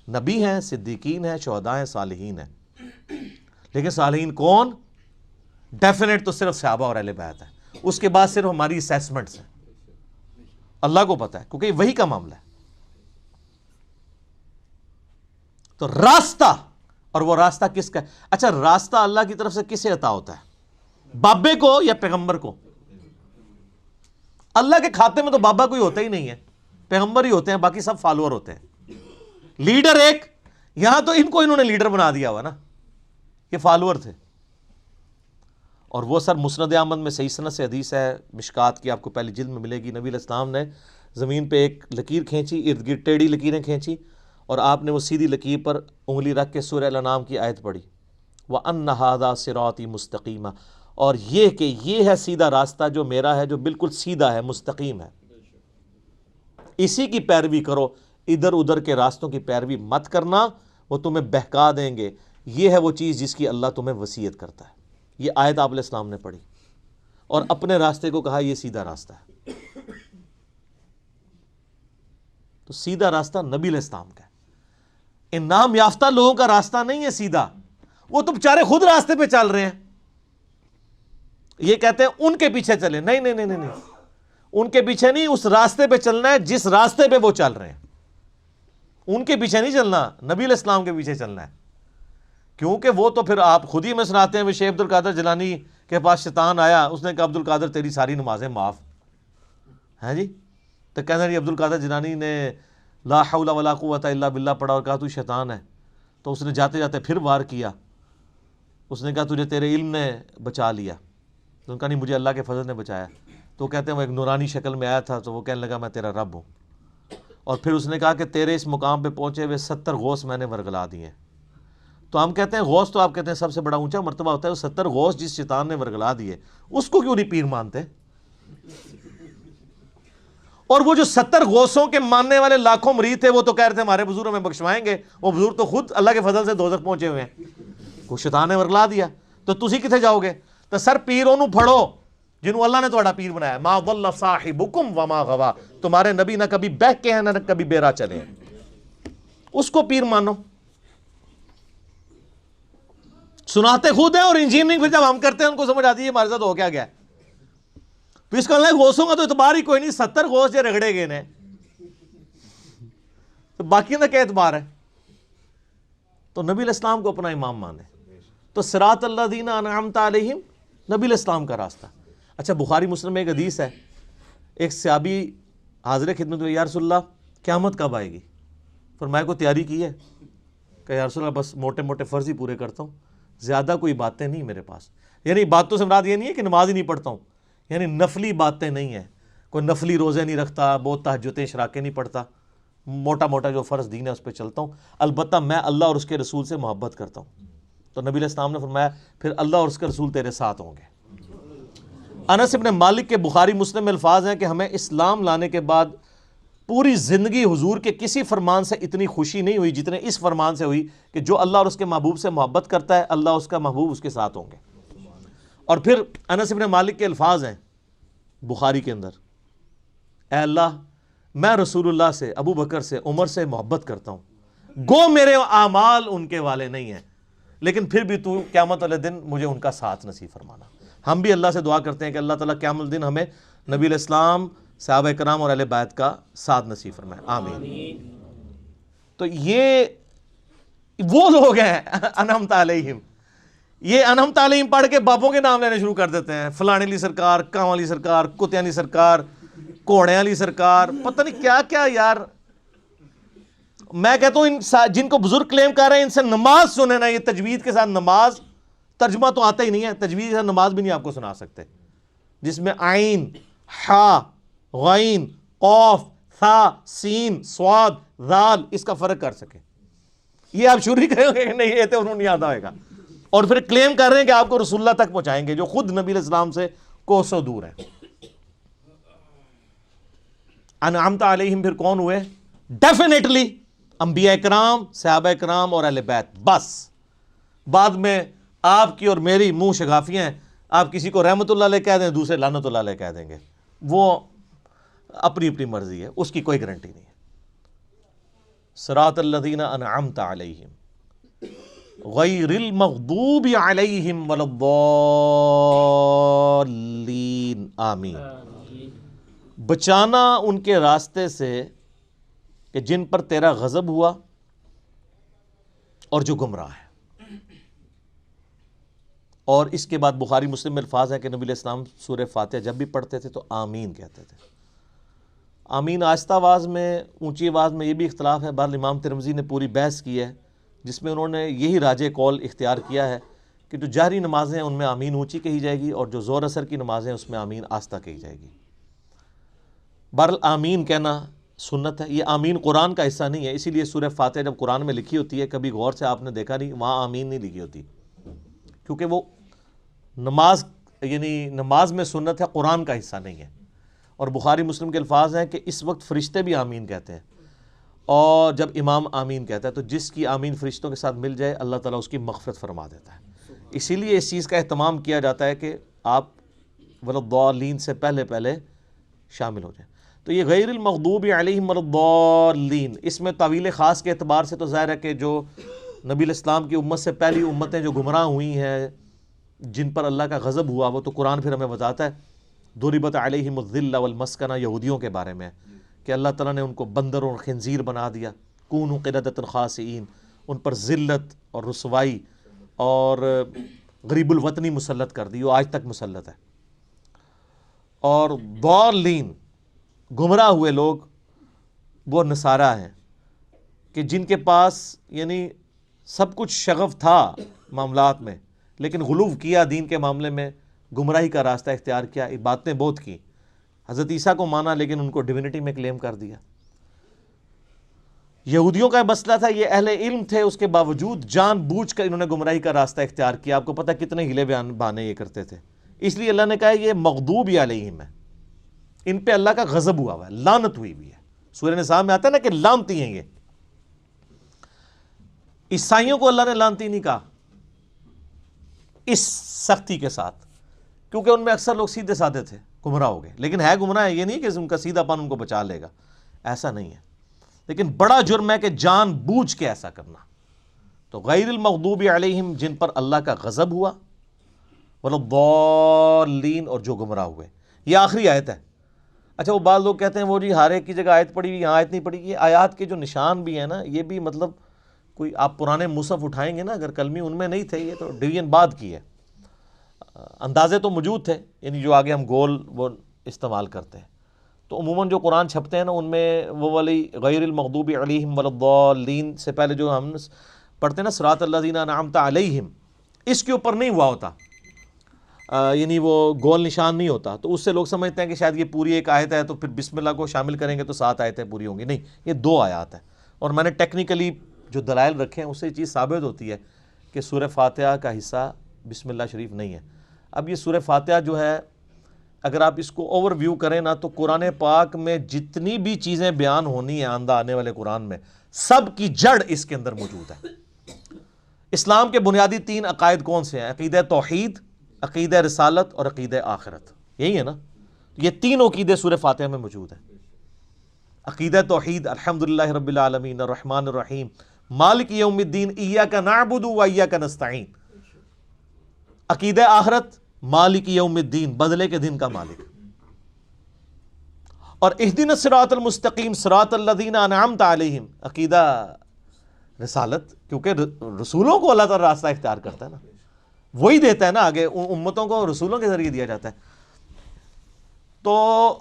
نبی ہیں، صدیقین ہیں، شہداء ہیں، صالحین ہیں. لیکن صالحین کون؟ ڈیفینیٹ تو صرف صحابہ اور اہل بیت ہے. اس کے بعد صرف ہماری اسیسمنٹس ہیں. اللہ کو پتہ ہے، کیونکہ یہ وہی کا معاملہ ہے. تو راستہ، اور وہ راستہ کس کا ہے؟ اچھا راستہ اللہ کی طرف سے کسے عطا ہوتا ہے؟ بابے کو یا پیغمبر کو؟ اللہ کے کھاتے میں تو بابا کوئی ہوتا ہی نہیں ہے، پیغمبر ہی ہوتے ہیں، باقی سب فالوور ہوتے ہیں. لیڈر ایک، یہاں تو ان کو انہوں نے لیڈر بنا دیا ہوا نا، یہ فالوور تھے. اور وہ سر مسند احمد میں صحیح سند سے حدیث ہے، مشکات کی آپ کو پہلی جلد میں ملے گی. نبی علیہ السلام نے زمین پہ ایک لکیر کھینچی، ارد گرد ٹیڑھی لکیریں کھینچی، اور آپ نے وہ سیدھی لکیر پر انگلی رکھ کے سورہ الانعام کی آیت پڑھی، وَأَنَّ هَذَا صِرَاطِي مُسْتَقِيمًا، اور یہ کہ یہ ہے سیدھا راستہ جو میرا ہے، جو بالکل سیدھا ہے، مستقیم ہے. اسی کی پیروی کرو، ادھر ادھر کے راستوں کی پیروی مت کرنا، وہ تمہیں بہکا دیں گے. یہ ہے وہ چیز جس کی اللہ تمہیں وصیت کرتا ہے. یہ آیت آپ علیہ السلام نے پڑھی اور اپنے راستے کو کہا یہ سیدھا راستہ ہے. تو سیدھا راستہ نبی علیہ السلام کا ہے. انعام یافتہ لوگوں کا راستہ نہیں ہے سیدھا. وہ تو بیچارے خود راستے پہ چل رہے ہیں. یہ کہتے ہیں ان کے پیچھے چلے. نہیں نہیں نہیں نہیں، ان کے پیچھے نہیں، اس راستے پہ چلنا ہے جس راستے پہ وہ چل رہے ہیں. ان کے پیچھے نہیں چلنا، نبی علیہ السلام کے پیچھے چلنا ہے. کیونکہ وہ تو پھر آپ خود ہی میں سناتے ہیں، شیخ عبد القادر جیلانی کے پاس شیطان آیا، اس نے کہا عبد القادر تیری ساری نمازیں معاف ہیں جی. تو کہنا جی عبد القادر جیلانی نے لا حول ولا قوت الا باللہ پڑھا اور کہا تو شیطان ہے. تو اس نے جاتے جاتے پھر وار کیا. اس نے کہا تجھے تیرے علم نے بچا لیا. تو ان کا نہیں، مجھے اللہ کے فضل نے بچایا. تو کہتے ہیں وہ ایک نورانی شکل میں آیا تھا، تو وہ کہنے لگا میں تیرا رب ہوں. اور پھر اس نے کہا کہ تیرے اس مقام پہ پہنچے ہوئے 70 غوث میں نے ورگلا دیے. تو ہم کہتے ہیں غوث تو آپ کہتے ہیں سب سے بڑا اونچا مرتبہ ہوتا ہے. وہ 70 غوث جس شیطان نے ورگلا دیے اس کو کیوں نہیں پیر مانتے؟ اور وہ جو 70 غوثوں کے ماننے والے لاکھوں مرید تھے، وہ تو کہہ رہے تھے ہمارے بزرگ ہمیں بخشوائیں گے. وہ بزرگ تو خود اللہ کے فضل سے دوزخ پہنچے ہوئے ہیں. وہ شیطان نے ورگلا دیا. تو تسی کتنے جاؤ گے؟ تو سر پیر انہوں پڑھو جنہوں اللہ نے تھوڑا پیر بنایا. ما ضل صاحبکم وما غوا، تمہارے نبی نہ کبھی بہک کے ہیں نہ کبھی بیرا چلے ہیں. اس کو پیر مانو. سناتے خود ہیں اور انجینئرنگ پھر جب ہم کرتے ہیں ان کو سمجھ آتی ہے ہمارے ساتھ ہو کیا گیا. پھر اس کا اللہ غوثوں کا تو اعتبار ہی کوئی نہیں. 70 غوث جو رگڑے گئے نے تو باقی کا کیا اعتبار ہے؟ تو نبی علیہ السلام کو اپنا امام مانے. تو صراط الذین انعمت علیہم نبی علیہ السلام کا راستہ. اچھا بخاری مسلم میں ایک حدیث ہے، ایک صحابی حاضر خدمت میں، یا رسول اللہ قیامت کب آئے گی؟ فرمایا کو تیاری کی ہے؟ کہ یا رسول اللہ بس موٹے موٹے فرض ہی پورے کرتا ہوں، زیادہ کوئی باتیں نہیں میرے پاس. یعنی باتوں سے مراد یہ نہیں ہے کہ نماز ہی نہیں پڑھتا ہوں، یعنی نفلی باتیں نہیں ہیں، کوئی نفلی روزے نہیں رکھتا، بہت تہجدیں اشراقیں نہیں پڑھتا، موٹا موٹا جو فرض دین ہے اس پہ چلتا ہوں. البتہ میں اللہ اور اس کے رسول سے محبت کرتا ہوں. تو نبی علیہ السلام نے فرمایا پھر اللہ اور اس کے رسول تیرے ساتھ ہوں گے. انس بن مالک کے بخاری مسلم میں الفاظ ہیں کہ ہمیں اسلام لانے کے بعد پوری زندگی حضور کے کسی فرمان سے اتنی خوشی نہیں ہوئی جتنے اس فرمان سے ہوئی کہ جو اللہ اور اس کے محبوب سے محبت کرتا ہے اللہ اس کا محبوب اس کے ساتھ ہوں گے. اور پھر انس بن مالک کے الفاظ ہیں بخاری کے اندر، اے اللہ میں رسول اللہ سے، ابو بکر سے، عمر سے محبت کرتا ہوں، گو میرے اعمال ان کے والے نہیں ہیں، لیکن پھر بھی تو قیامت والے دن مجھے ان کا ساتھ نصیب فرمانا. ہم بھی اللہ سے دعا کرتے ہیں کہ اللہ تعالیٰ قیامت الدن ہمیں نبی علیہ السلام، صحابہ کرام اور اہل بیت کا ساتھ نصیب فرمائے، آمین. تو یہ وہ لوگ ہیں انعمت علیہم، یہ انعمت علیہم پڑھ کے باپوں کے نام لینے شروع کر دیتے ہیں، فلانے علی سرکار، کاں علی سرکار، کتیاں علی سرکار، کوڑے علی سرکار، پتہ نہیں کیا کیا. یار میں کہتا ہوں ان جن کو بزرگ کلیم کر رہے ہیں ان سے نماز سنیں نا، یہ تجوید کے ساتھ نماز، ترجمہ تو آتا ہی نہیں ہے، تجوید کے ساتھ نماز بھی نہیں آپ کو سنا سکتے، جس میں عین، حا، غین، قوف، ثا، سین، صاد، ذال اس کا فرق کر سکیں. یہ آپ شروع ہی کریں گے کہ نہیں یہ تو انہوں نہیں یاد آئے گا، اور پھر کلیم کر رہے ہیں کہ آپ کو رسول اللہ تک پہنچائیں گے جو خود نبی علیہ السلام سے کوسوں دور ہیں. انعمت علیہم پھر کون ہوئے؟ ڈیفینیٹلی انبیاء کرام، صحابہ کرام اور اہل بیت. بس بعد میں آپ کی اور میری منہ شگافیاں ہیں، آپ کسی کو رحمت اللہ علیہ کہہ دیں، دوسرے لعنت اللہ علیہ کہہ دیں گے، وہ اپنی اپنی مرضی ہے، اس کی کوئی گارنٹی نہیں ہے. صراط الذین انعمت علیہم غیر المغضوب علیہم ولا الضالین، آمین. بچانا ان کے راستے سے کہ جن پر تیرا غضب ہوا اور جو گمراہ ہے. اور اس کے بعد بخاری مسلم میں الفاظ ہیں کہ نبی علیہ السلام سورہ فاتحہ جب بھی پڑھتے تھے تو آمین کہتے تھے. آمین آہستہ آواز میں، اونچی آواز میں، یہ بھی اختلاف ہے. بہرحال امام ترمذی نے پوری بحث کی ہے جس میں انہوں نے یہی راجح قول اختیار کیا ہے کہ جو جہری نمازیں ہیں ان میں آمین اونچی کہی جائے گی، اور جو زور اثر کی نمازیں ہیں اس میں آمین آہستہ کہی جائے گی. بہرحال آمین کہنا سنت ہے. یہ آمین قرآن کا حصہ نہیں ہے، اسی لیے سورہ فاتحہ جب قرآن میں لکھی ہوتی ہے کبھی غور سے آپ نے دیکھا نہیں وہاں آمین نہیں لکھی ہوتی، کیونکہ وہ نماز یعنی نماز میں سنت ہے، قرآن کا حصہ نہیں ہے. اور بخاری مسلم کے الفاظ ہیں کہ اس وقت فرشتے بھی آمین کہتے ہیں، اور جب امام آمین کہتا ہے تو جس کی آمین فرشتوں کے ساتھ مل جائے اللہ تعالیٰ اس کی مغفرت فرما دیتا ہے. اسی لیے اس چیز کا اہتمام کیا جاتا ہے کہ آپ ولضالین سے پہلے پہلے شامل ہو جائیں. تو یہ غیر المغضوب علیہم ولضالین، اس میں طویل خاص کے اعتبار سے تو ظاہر ہے کہ جو نبی علیہ السلام کی امت سے پہلی امتیں جو گمراہ ہوئی ہیں، جن پر اللہ کا غضب ہوا، وہ تو قرآن پھر ہمیں بتاتا ہے. ضربت علیہم الذلہ والمسکنہ یہودیوں کے بارے میں کہ اللہ تعالیٰ نے ان کو بندر اور خنزیر بنا دیا، کونوا قردۃ خاسئین، ان پر ذلت اور رسوائی اور غریب الوطنی مسلط کر دی، وہ آج تک مسلط ہے. اور ضالین گمراہ ہوئے لوگ وہ نصارہ ہیں کہ جن کے پاس یعنی سب کچھ شغف تھا معاملات میں، لیکن غلو کیا دین کے معاملے میں، گمراہی کا راستہ اختیار کیا، باتیں بہت کی، حضرت عیسیٰ کو مانا لیکن ان کو ڈیونٹی میں کلیم کر دیا. یہودیوں کا مسئلہ تھا، یہ اہل علم تھے، اس کے باوجود جان بوجھ کر انہوں نے گمراہی کا راستہ اختیار کیا. آپ کو پتہ کتنے ہیلے بہانے یہ کرتے تھے. اس لیے اللہ نے کہا یہ مغضوب علیہم ہے، ان پہ اللہ کا غضب ہوا ہے، لعنت ہوئی بھی ہے. سورہ نساء میں آتا ہے نا کہ لعنتی ہیں یہ. عیسائیوں کو اللہ نے لعنتی نہیں کہا اس سختی کے ساتھ، کیونکہ ان میں اکثر لوگ سیدھے سادے تھے، گمراہ ہو گئے. لیکن ہے گمراہ ہے، یہ نہیں کہ ان کا سیدھا پن ان کو بچا لے گا، ایسا نہیں ہے. لیکن بڑا جرم ہے کہ جان بوجھ کے ایسا کرنا. تو غیر المغضوب علیہم جن پر اللہ کا غضب ہوا، والضالین اور جو گمراہ ہوئے. یہ آخری آیت ہے. اچھا وہ بعض لوگ کہتے ہیں وہ جی ہر ایک کی جگہ آیت پڑھی ہوئی، یہاں آیت نہیں پڑھی. یہ آیات کے جو نشان بھی ہیں نا، یہ بھی مطلب کوئی آپ پرانے مصحف اٹھائیں گے نا، اگر کلمی ان میں نہیں تھے، یہ تو ڈویژن بعد کی ہے. اندازے تو موجود تھے، یعنی جو آگے ہم گول وہ استعمال کرتے ہیں، تو عموماً جو قرآن چھپتے ہیں نا ان میں وہ والی غیر المغضوب علیہم ولا الضالین سے پہلے جو ہم پڑھتے ہیں نا صراط الذین انعمت علیہم، اس کے اوپر نہیں ہوا ہوتا، یعنی وہ گول نشان نہیں ہوتا، تو اس سے لوگ سمجھتے ہیں کہ شاید یہ پوری ایک آیت ہے تو پھر بسم اللہ کو شامل کریں گے تو 7 آیتیں پوری ہوں گی. نہیں، یہ 2 آیات ہیں. اور میں نے ٹیکنیکلی جو دلائل رکھے ہیں اس سے یہ چیز ثابت ہوتی ہے کہ سورہ فاتحہ کا حصہ بسم اللہ شریف نہیں ہے. اب یہ سورہ فاتحہ جو ہے اگر آپ اس کو اوور ویو کریں نا تو قرآن پاک میں جتنی بھی چیزیں بیان ہونی ہیں آئندہ آنے والے قرآن میں، سب کی جڑ اس کے اندر موجود ہے. اسلام کے بنیادی 3 عقائد کون سے ہیں؟ عقیدہ توحید، عقیدہ رسالت اور عقیدہ آخرت. یہی ہے نا، یہ تینوں عقیدے سورہ فاتحہ میں موجود ہیں. عقیدہ توحید الحمدللہ رب العالمین الرحمن الرحیم مالک یوم الدین ایاک نعبد و ایاک نستعین. عقیدہ آخرت مالک یوم الدین، بدلے کے دن کا مالک. اور اہدنا الصراط المستقیم صراط الذین انعمت علیہم عقیدہ رسالت، کیونکہ رسولوں کو اللہ تعالی راستہ اختیار کرتا ہے نا، وہی دیتا ہے نا آگے، امتوں کو رسولوں کے ذریعے دیا جاتا ہے. تو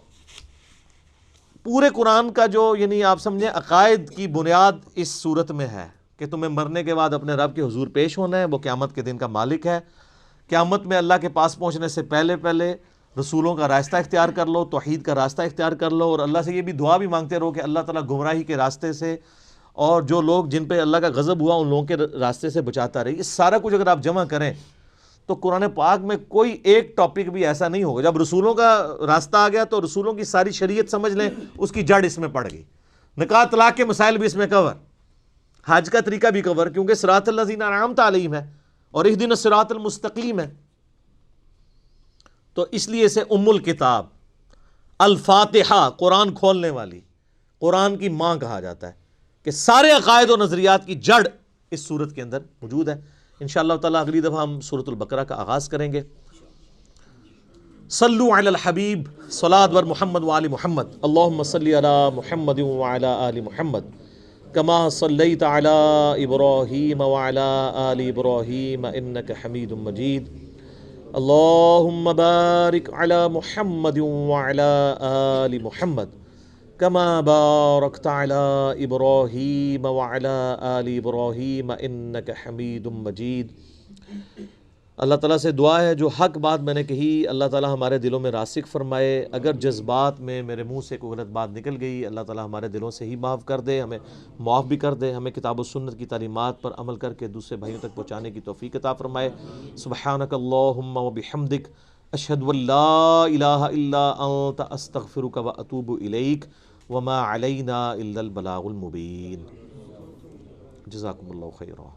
پورے قرآن کا جو یعنی آپ سمجھیں عقائد کی بنیاد اس صورت میں ہے کہ تمہیں مرنے کے بعد اپنے رب کے حضور پیش ہونا ہے، وہ قیامت کے دن کا مالک ہے. قیامت میں اللہ کے پاس پہنچنے سے پہلے پہلے رسولوں کا راستہ اختیار کر لو، توحید کا راستہ اختیار کر لو، اور اللہ سے یہ بھی دعا بھی مانگتے رہو کہ اللہ تعالیٰ گمراہی کے راستے سے اور جو لوگ جن پہ اللہ کا غضب ہوا ان لوگوں کے راستے سے بچاتا رہے. یہ سارا کچھ اگر آپ جمع کریں تو قرآن پاک میں کوئی ایک ٹاپک بھی ایسا نہیں ہوگا. جب رسولوں کا راستہ آ گیا تو رسولوں کی ساری شریعت سمجھ لیں، اس کی جڑ اس میں پڑ گئی. نکاح طلاق کے مسائل بھی اس میں کور، حج کا طریقہ بھی کور، کیونکہ صراط الذین انعمت علیہم ہے اور اہدنا الصراط المستقیم ہے. تو اس لیے اسے ام الکتاب الفاتحہ، قرآن کھولنے والی، قرآن کی ماں کہا جاتا ہے کہ سارے عقائد و نظریات کی جڑ اس صورت کے اندر موجود ہے. انشاءاللہ تعالیٰ اگلی دفعہ ہم سورۃ البقرہ کا آغاز کریں گے. صلو علی الحبیب صلاۃ ور محمد وآل محمد. اللہم صلی علی محمد وعلی آل محمد کما صلیت علی ابراہیم وعلی آل ابراہیم انک حمید مجید. اللہم بارک علی محمد وعلی آل محمد کما بارکت علی ابراہیم وعلی آل ابراہیم انک حمید مجید. اللہ تعالیٰ سے دعا ہے جو حق بات میں نے کہی اللہ تعالیٰ ہمارے دلوں میں راسخ فرمائے. اگر جذبات میں میرے منہ سے کوئی غلط بات نکل گئی اللہ تعالیٰ ہمارے دلوں سے ہی معاف کر دے، ہمیں معاف بھی کر دے، ہمیں کتاب و سنت کی تعلیمات پر عمل کر کے دوسرے بھائیوں تک پہنچانے کی توفیق عطا فرمائے. سبحانک اللہم و بحمدک اشہد ان لا الہ الا انت استغفرک و اتوب الیک وما علینا الا البلاغ المبین. جزاکم اللہ خیرا.